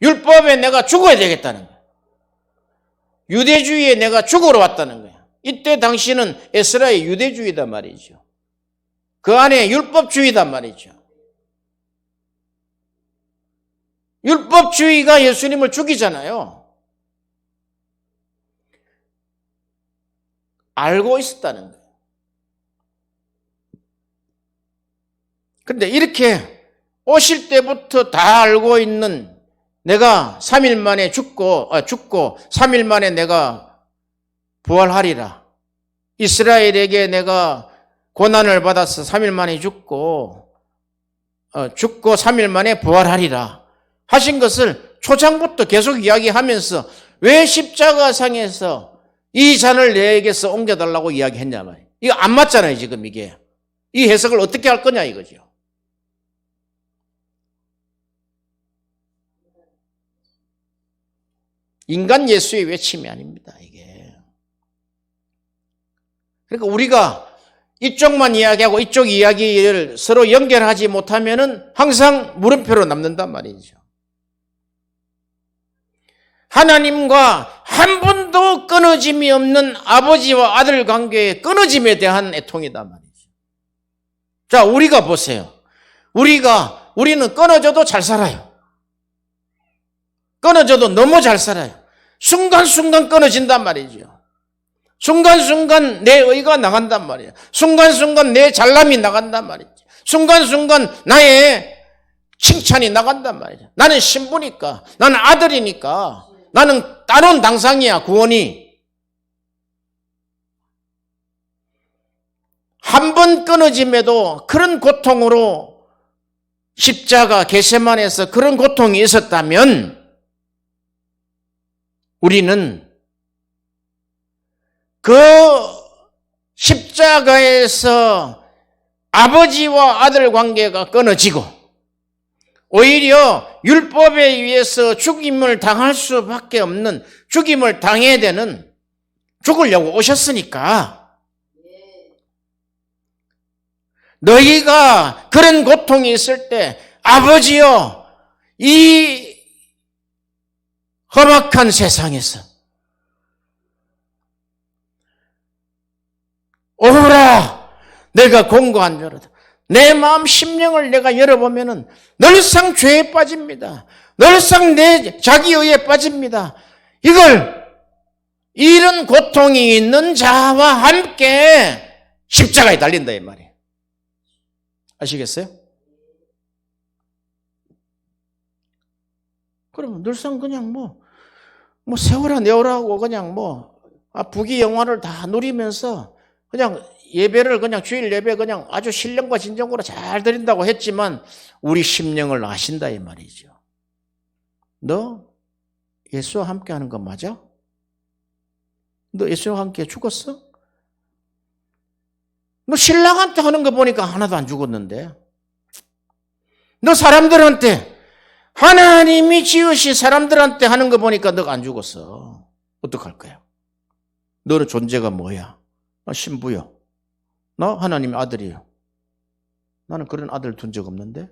율법에 내가 죽어야 되겠다는 거예요. 유대주의에 내가 죽으러 왔다는 거예요. 이때 당시는 에스라의 유대주의단 말이죠. 그 안에 율법주의단 말이죠. 율법주의가 예수님을 죽이잖아요. 알고 있었다는 거예요. 그런데 이렇게 오실 때부터 다 알고 있는 내가 3일 만에 죽고 3일 만에 내가 부활하리라. 이스라엘에게 내가 고난을 받아서 3일 만에 죽고 3일 만에 부활하리라. 하신 것을 초창부터 계속 이야기하면서 왜 십자가상에서 이 잔을 내게서 옮겨달라고 이야기했냐 말이에요. 이거 안 맞잖아요, 지금 이게. 이 해석을 어떻게 할 거냐 이거죠. 인간 예수의 외침이 아닙니다, 이게. 그러니까 우리가 이쪽만 이야기하고 이쪽 이야기를 서로 연결하지 못하면은 항상 물음표로 남는단 말이죠. 하나님과 한 번도 끊어짐이 없는 아버지와 아들 관계의 끊어짐에 대한 애통이단 말이죠. 자, 우리가 보세요. 우리는 끊어져도 잘 살아요. 끊어져도 너무 잘 살아요. 순간순간 끊어진단 말이죠. 순간순간 내 의가 나간단 말이에요. 순간순간 내 잘남이 나간단 말이죠. 순간순간 나의 칭찬이 나간단 말이죠. 나는 신부니까, 나는 아들이니까, 나는 따놓은 당상이야, 구원이. 한 번 끊어짐에도 그런 고통으로 십자가 겟세마네에서 그런 고통이 있었다면 우리는 그 십자가에서 아버지와 아들 관계가 끊어지고 오히려 율법에 의해서 죽임을 당할 수밖에 없는, 죽임을 당해야 되는 죽으려고 오셨으니까 너희가 그런 고통이 있을 때 아버지여 이 험악한 세상에서 오라 내가 공고한 자로다. 내 마음 심령을 내가 열어보면은 늘상 죄에 빠집니다. 늘상 내 자기의에 빠집니다. 이런 고통이 있는 자와 함께 십자가에 달린다 이 말이에요. 아시겠어요? 그러면 늘상 그냥 뭐 세월아 내오라고 그냥 부귀 영화를 다 누리면서 그냥 예배를 그냥 주일 예배 그냥 아주 신령과 진정으로 잘 드린다고 했지만 우리 심령을 아신다 이 말이죠. 너 예수와 함께 하는 거 맞아? 너 예수와 함께 죽었어? 너 신랑한테 하는 거 보니까 하나도 안 죽었는데. 너 사람들한테 하나님이 지으신 사람들한테 하는 거 보니까 너가 안 죽었어. 어떡할 거야? 너는 존재가 뭐야? 나 신부요. 나 하나님의 아들이요. 나는 그런 아들 둔 적 없는데.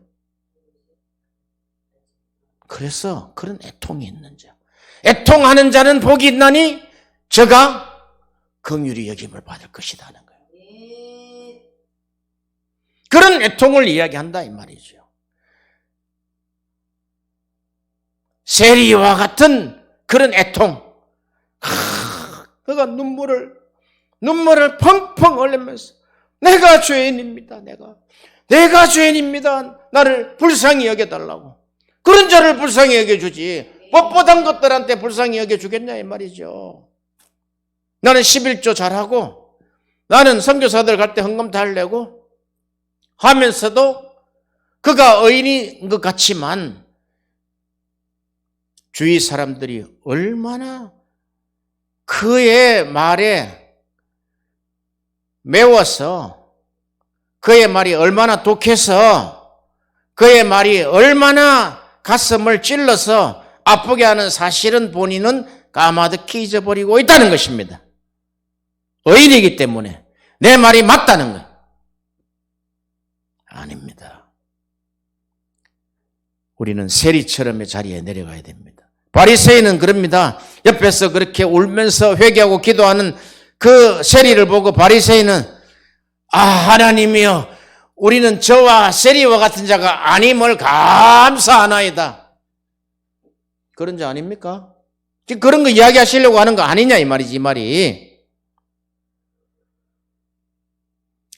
그래서 그런 애통이 있는 자. 애통하는 자는 복이 있나니 저가 긍휼히 여김을 받을 것이다 하는 거예요. 그런 애통을 이야기한다 이 말이죠. 세리와 같은 그런 애통. 그가 눈물을 펑펑 흘리면서 내가 죄인입니다. 내가 죄인입니다. 나를 불쌍히 여겨달라고. 그런 자를 불쌍히 여겨주지. 뻣뻣한 것들한테 불쌍히 여겨주겠냐 이 말이죠. 나는 11조 잘하고 나는 선교사들 갈 때 헌금 잘 내고 하면서도 그가 의인인 것 같지만 주위 사람들이 얼마나 그의 말에 매워서 그의 말이 얼마나 독해서 그의 말이 얼마나 가슴을 찔러서 아프게 하는 사실은 본인은 까마득히 잊어버리고 있다는 것입니다. 의인이기 때문에 내 말이 맞다는 것. 아닙니다. 우리는 세리처럼의 자리에 내려가야 됩니다. 바리새인은 그럽니다. 옆에서 그렇게 울면서 회개하고 기도하는 그 세리를 보고 바리새인은 하나님이여 우리는 저와 세리와 같은 자가 아님을 감사하나이다. 그런 자 아닙니까? 지금 그런 거 이야기하시려고 하는 거 아니냐 이 말이지 이 말이.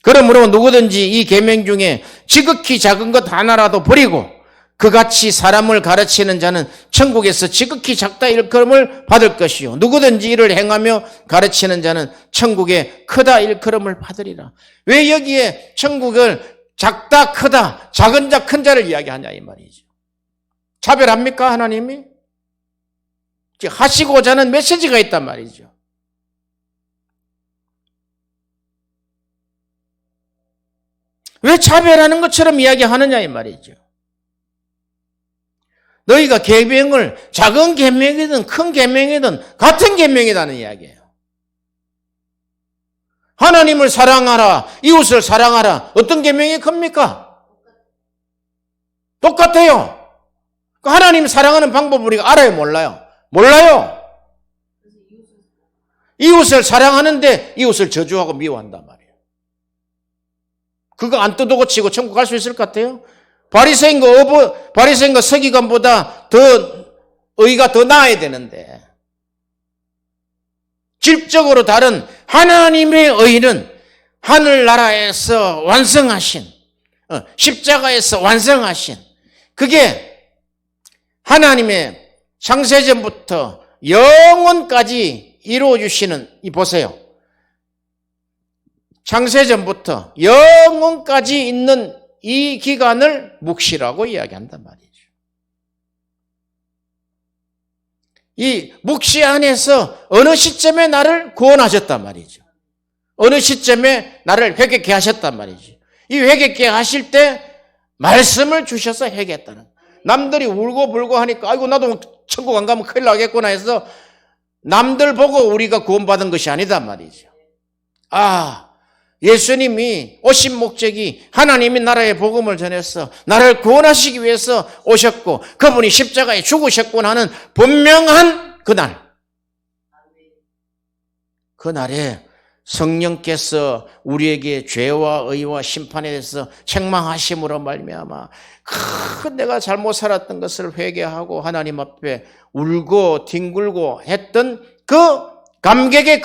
그러므로 누구든지 이 계명 중에 지극히 작은 것 하나라도 버리고 그같이 사람을 가르치는 자는 천국에서 지극히 작다 일컬음을 받을 것이요 누구든지 이를 행하며 가르치는 자는 천국에 크다 일컬음을 받으리라. 왜 여기에 천국을 작다 크다 작은 자 큰 자를 이야기하냐 이 말이죠. 차별합니까 하나님이? 하시고자 하는 메시지가 있단 말이죠. 왜 차별하는 것처럼 이야기하느냐 이 말이죠. 너희가 계명을 작은 계명이든 큰 계명이든 같은 계명이라는 이야기예요. 하나님을 사랑하라, 이웃을 사랑하라. 어떤 계명이 큽니까? 똑같아요. 하나님 사랑하는 방법을 우리가 알아요, 몰라요? 몰라요. 이웃을 사랑하는데 이웃을 저주하고 미워한단 말이에요. 그거 안 뜯어고치고 천국 갈 수 있을 것 같아요? 바리새인과 서기관보다 더 의가 더 나아야 되는데 질적으로 다른 하나님의 의는 하늘나라에서 완성하신 십자가에서 완성하신 그게 하나님의 창세전부터 영원까지 이루어주시는 이 보세요. 창세전부터 영원까지 있는 이 기간을 묵시라고 이야기한단 말이죠. 이 묵시 안에서 어느 시점에 나를 구원하셨단 말이죠. 어느 시점에 나를 회개케 하셨단 말이죠. 이 회개케 하실 때 말씀을 주셔서 회개했다는. 남들이 울고 불고 하니까 아이고 나도 천국 안 가면 큰일 나겠구나 해서 남들 보고 우리가 구원받은 것이 아니단 말이죠. 예수님이 오신 목적이 하나님의 나라의 복음을 전해서 나를 구원하시기 위해서 오셨고 그분이 십자가에 죽으셨고 하는 분명한 그날에 성령께서 우리에게 죄와 의와 심판에 대해서 책망하심으로 말미암아 내가 잘못 살았던 것을 회개하고 하나님 앞에 울고 뒹굴고 했던 그 감격의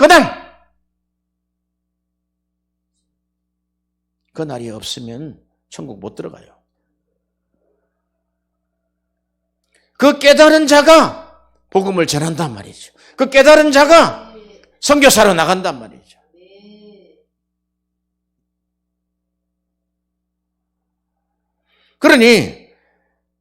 그날이 없으면 천국 못 들어가요. 그 깨달은 자가 복음을 전한단 말이죠. 그 깨달은 자가 선교사로 나간단 말이죠. 그러니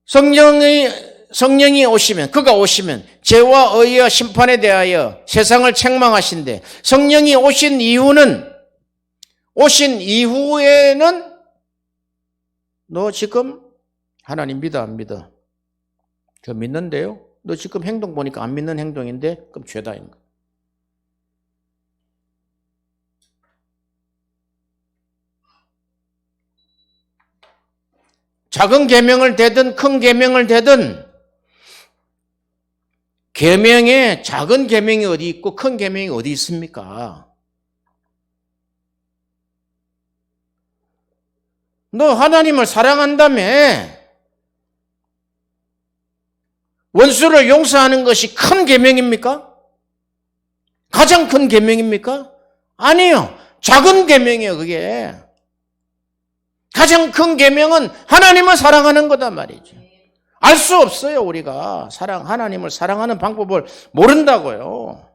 성령이 오시면, 그가 오시면 죄와 의와 심판에 대하여 세상을 책망하신데, 성령이 오신 이후에는 너 지금 하나님 믿어 안 믿어? 저 믿는데요? 너 지금 행동 보니까 안 믿는 행동인데 그럼 죄다. 작은 계명을 대든 큰 계명을 대든 계명에 작은 계명이 어디 있고 큰 계명이 어디 있습니까? 너 하나님을 사랑한다며 원수를 용서하는 것이 큰 계명입니까? 가장 큰 계명입니까? 아니요. 작은 계명이에요, 그게. 가장 큰 계명은 하나님을 사랑하는 거단 말이죠. 알 수 없어요, 우리가. 하나님을 사랑하는 방법을 모른다고요.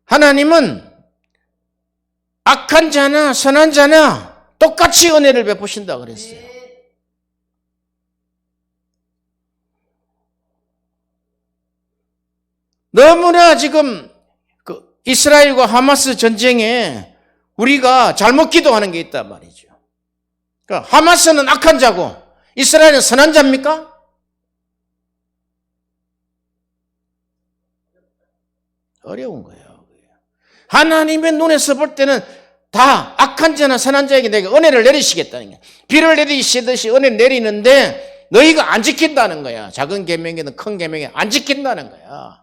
하나님은 악한 자나 선한 자나 똑같이 은혜를 베푸신다 그랬어요. 너무나 지금 이스라엘과 하마스 전쟁에 우리가 잘못 기도하는 게 있단 말이죠. 그러니까 하마스는 악한 자고 이스라엘은 선한 자입니까? 어려운 거예요. 하나님의 눈에서 볼 때는 다 악한 자나 선한 자에게 내가 은혜를 내리시겠다는 거야. 비를 내리시듯이 은혜를 내리는데 너희가 안 지킨다는 거야. 작은 계명이든 큰 계명이 안 지킨다는 거야.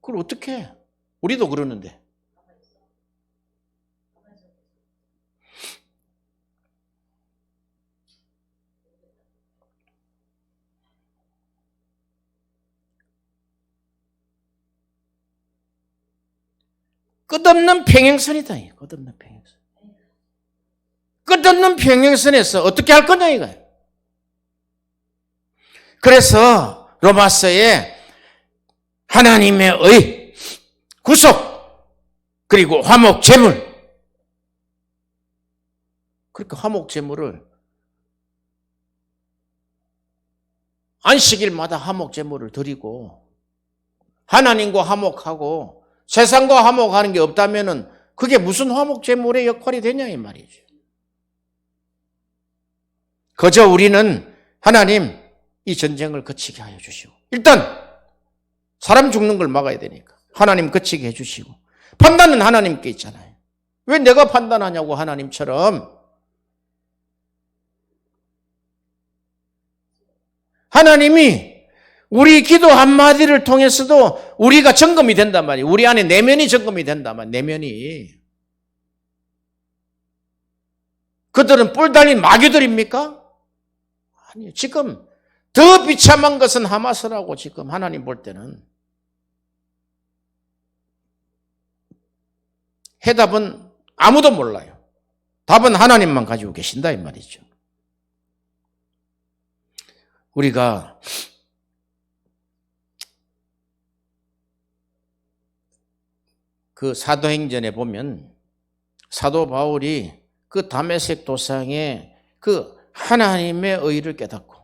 그걸 어떻게 해? 우리도 그러는데. 끝없는 평행선이다. 끝없는 평행선. 끝없는 평행선에서 어떻게 할 거냐 이거야. 그래서 로마서에 하나님의 의, 구속, 그리고 화목 제물. 그러니까 화목 제물을 안식일마다 화목 제물을 드리고 하나님과 화목하고 세상과 화목하는 게 없다면은 그게 무슨 화목 제물의 역할이 되냐 이 말이죠. 그저 우리는 하나님 이 전쟁을 그치게 하여 주시고 일단 사람 죽는 걸 막아야 되니까 하나님 그치게 해주시고 판단은 하나님께 있잖아요. 왜 내가 판단하냐고 하나님처럼. 하나님이 우리 기도 한마디를 통해서도 우리가 점검이 된단 말이에요. 우리 안에 내면이 점검이 된단 말이에요. 내면이. 그들은 뿔 달린 마귀들입니까? 아니요. 지금 더 비참한 것은 하마스라고 지금 하나님 볼 때는. 해답은 아무도 몰라요. 답은 하나님만 가지고 계신다 이 말이죠. 우리가 그 사도행전에 보면 사도 바울이 그 다메섹 도상에 그 하나님의 의를 깨닫고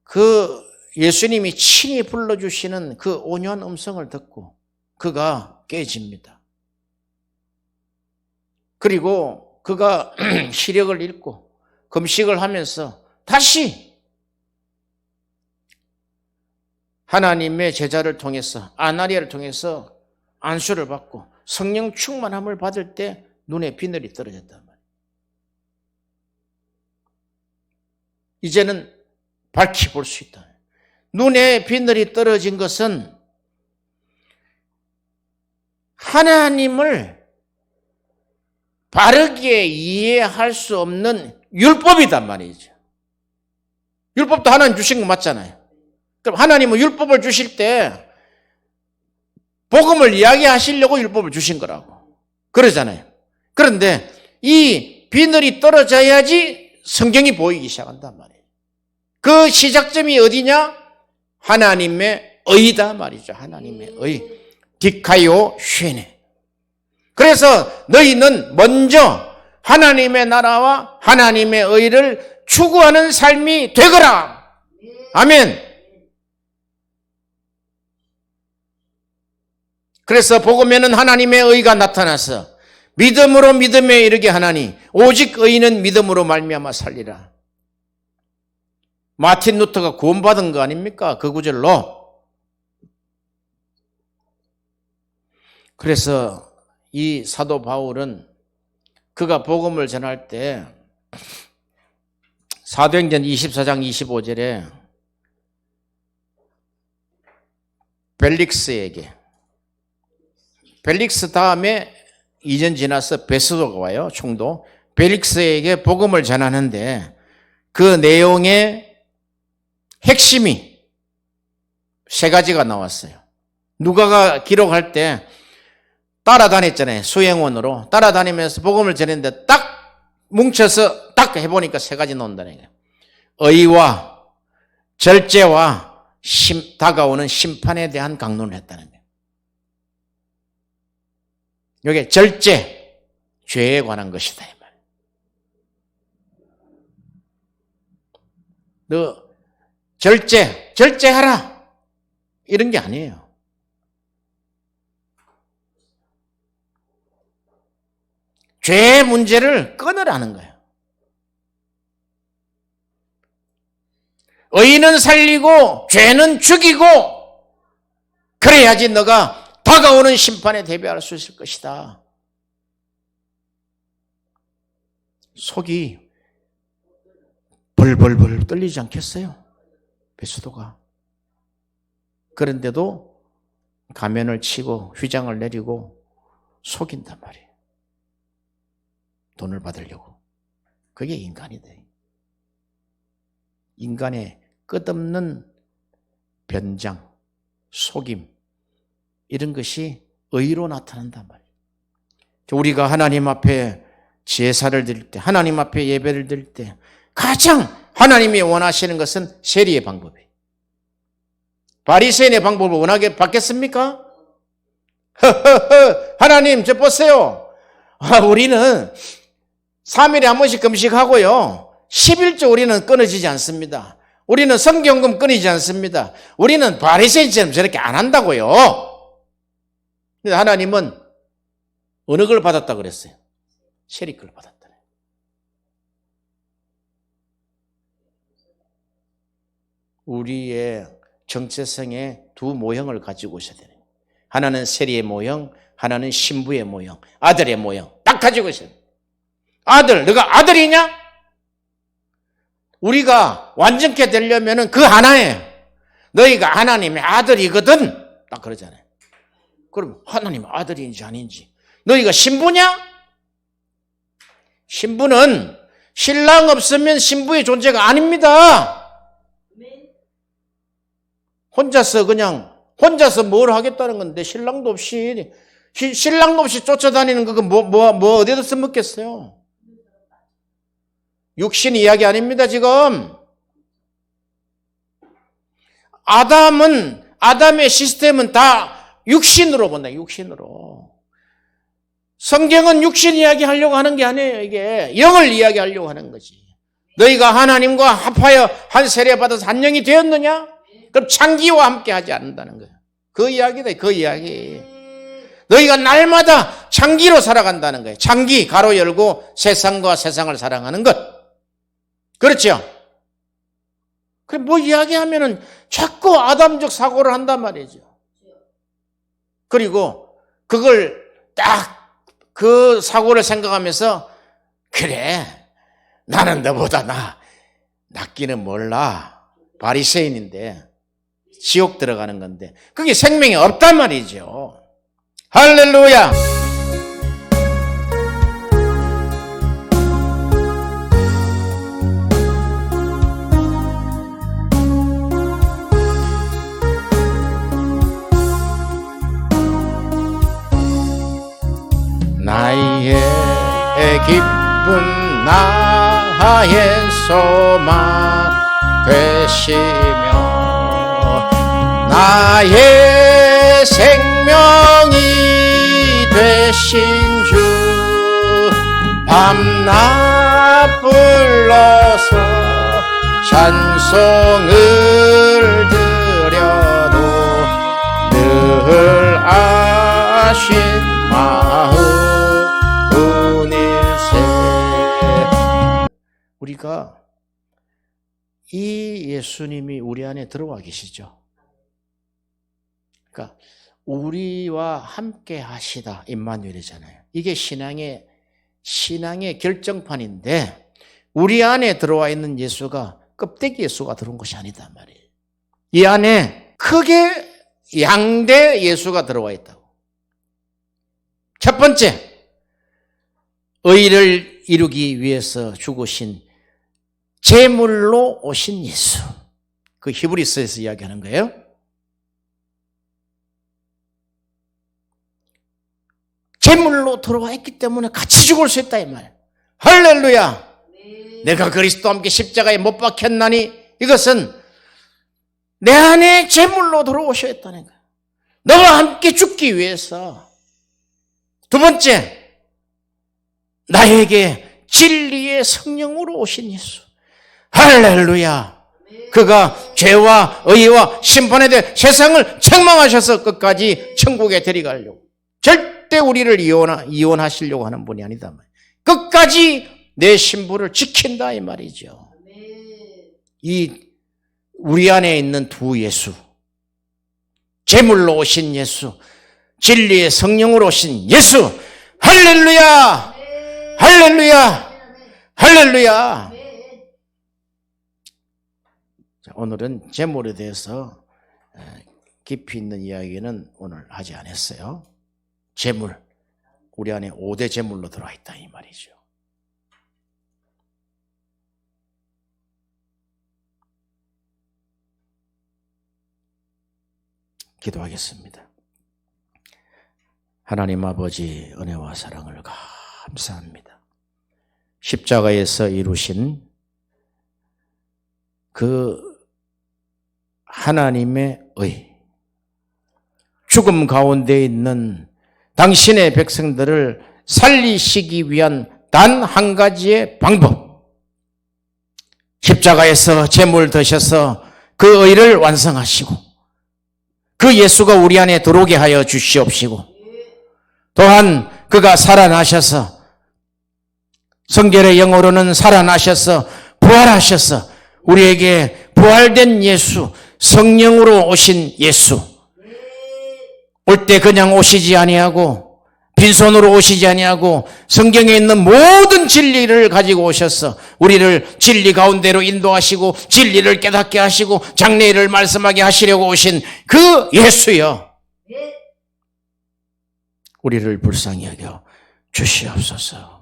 그 예수님이 친히 불러주시는 그 온유한 음성을 듣고 그가 깨집니다. 그리고 그가 시력을 잃고 금식을 하면서 다시 하나님의 제자를 통해서 아나니아를 통해서 안수를 받고 성령 충만함을 받을 때 눈에 비늘이 떨어졌단 말이에요. 이제는 밝히 볼 수 있다. 눈에 비늘이 떨어진 것은 하나님을 바르게 이해할 수 없는 율법이단 말이죠. 율법도 하나님 주신 거 맞잖아요. 그럼 하나님은 율법을 주실 때 복음을 이야기하시려고 율법을 주신 거라고. 그러잖아요. 그런데 이 비늘이 떨어져야지 성경이 보이기 시작한단 말이에요. 그 시작점이 어디냐? 하나님의 의다 말이죠. 하나님의 의. 디카이오 쉐네. 그래서 너희는 먼저 하나님의 나라와 하나님의 의를 추구하는 삶이 되거라. 아멘. 그래서 복음에는 하나님의 의가 나타나서 믿음으로 믿음에 이르게 하나니 오직 의인은 믿음으로 말미암아 살리라. 마틴 루터가 구원받은 거 아닙니까? 그 구절로. 그래서 이 사도 바울은 그가 복음을 전할 때 사도행전 24장 25절에 벨릭스에게, 벨릭스 다음에 2년 지나서 베스도가 와요. 총독. 벨릭스에게 복음을 전하는데 그 내용의 핵심이 세 가지가 나왔어요. 누가가 기록할 때 따라다녔잖아요. 수행원으로 따라다니면서 복음을 전했는데 딱 뭉쳐서 딱 해보니까 세 가지 나온다는 거예요. 의와 절제와 다가오는 심판에 대한 강론을 했다는 거예요. 여기 절제, 죄에 관한 것이다. 이 말. 너 절제하라. 이런 게 아니에요. 죄의 문제를 끊으라는 거예요. 의는 살리고 죄는 죽이고 그래야지 너가 다가오는 심판에 대비할 수 있을 것이다. 속이 벌벌벌 떨리지 않겠어요? 베스도가. 그런데도 가면을 치고 휘장을 내리고 속인단 말이에요. 돈을 받으려고. 그게 인간이다. 인간의 끝없는 변장, 속임, 이런 것이 의로 나타난단 말이에요. 우리가 하나님 앞에 제사를 드릴 때, 하나님 앞에 예배를 드릴 때 가장 하나님이 원하시는 것은 세리의 방법이에요. 바리새인의 방법을 원하게 받겠습니까? 하나님 저 보세요. 우리는 3일에 한 번씩 금식하고요. 11조 우리는 끊어지지 않습니다. 우리는 성경금 끊이지 않습니다. 우리는 바리새인처럼 저렇게 안 한다고요. 근데 하나님은 어느 걸 받았다 그랬어요? 세리 걸 받았다. 우리의 정체성의 두 모형을 가지고 오셔야 돼요. 하나는 세리의 모형, 하나는 신부의 모형, 아들의 모형. 딱 가지고 있어요. 아들, 너가 아들이냐? 우리가 완전케 되려면 그 하나예요. 너희가 하나님의 아들이거든. 딱 그러잖아요. 그럼 하나님의 아들인지 아닌지. 너희가 신부냐? 신부는 신랑 없으면 신부의 존재가 아닙니다. 혼자서 뭘 하겠다는 건데 신랑도 없이 쫓아다니는 거 어디다 써먹겠어요? 육신 이야기 아닙니다, 지금. 아담의 시스템은 다 육신으로 본다, 육신으로. 성경은 육신 이야기 하려고 하는 게 아니에요, 이게. 영을 이야기하려고 하는 거지. 너희가 하나님과 합하여 한 세례 받아서 한 영이 되었느냐? 그럼 창기와 함께 하지 않는다는 거예요. 그 이야기다, 그 이야기. 너희가 날마다 창기로 살아간다는 거예요. 창기, 가로 열고 세상과 세상을 사랑하는 것. 그렇죠? 그래, 뭐 이야기하면은 자꾸 아담적 사고를 한단 말이죠. 그리고 그걸 딱 그 사고를 생각하면서 그래, 나는 너보다 낫기는 몰라. 바리새인인데 지옥 들어가는 건데 그게 생명이 없단 말이죠. 할렐루야. 나의 기쁨 나의 소망 되시며 나의 생명이 되신 주 밤낮 불러서 찬송을 드려도 늘 아신 마음 우리가 이 예수님이 우리 안에 들어와 계시죠. 그러니까 우리와 함께 하시다 임마누엘이잖아요. 이게 신앙의 결정판인데 우리 안에 들어와 있는 예수가 껍데기 예수가 들어온 것이 아니다 말이에요. 이 안에 크게 양대 예수가 들어와 있다고. 첫 번째, 의를 이루기 위해서 죽으신 제물로 오신 예수. 그 히브리서에서 이야기하는 거예요. 제물로 들어와 있기 때문에 같이 죽을 수 있다 이 말. 할렐루야. 네. 내가 그리스도와 함께 십자가에 못 박혔나니 이것은 내 안에 제물로 들어오셨다는 거예요. 너와 함께 죽기 위해서. 두 번째, 나에게 진리의 성령으로 오신 예수. 할렐루야. 그가 죄와 의와 심판에 대해 세상을 책망하셔서 끝까지 천국에 데려가려고. 절대 우리를 이혼하시려고 하는 분이 아니다. 끝까지 내 신부를 지킨다 이 말이죠. 이 우리 안에 있는 두 예수, 제물로 오신 예수, 진리의 성령으로 오신 예수. 할렐루야. 할렐루야. 할렐루야. 자, 오늘은 제물에 대해서 깊이 있는 이야기는 오늘 하지 않았어요. 제물, 우리 안에 5대 제물로 들어와 있다 이 말이죠. 기도하겠습니다. 하나님 아버지 은혜와 사랑을 감사합니다. 십자가에서 이루신 그 하나님의 의, 죽음 가운데 있는 당신의 백성들을 살리시기 위한 단 한 가지의 방법, 십자가에서 제물 드셔서 그 의를 완성하시고 그 예수가 우리 안에 들어오게 하여 주시옵시고, 또한 그가 살아나셔서 성결의 영으로는 살아나셔서 부활하셔서 우리에게 부활된 예수, 성령으로 오신 예수, 올 때 그냥 오시지 아니하고 빈손으로 오시지 아니하고 성경에 있는 모든 진리를 가지고 오셔서 우리를 진리 가운데로 인도하시고 진리를 깨닫게 하시고 장래일을 말씀하게 하시려고 오신 그 예수여, 우리를 불쌍히 여겨 주시옵소서.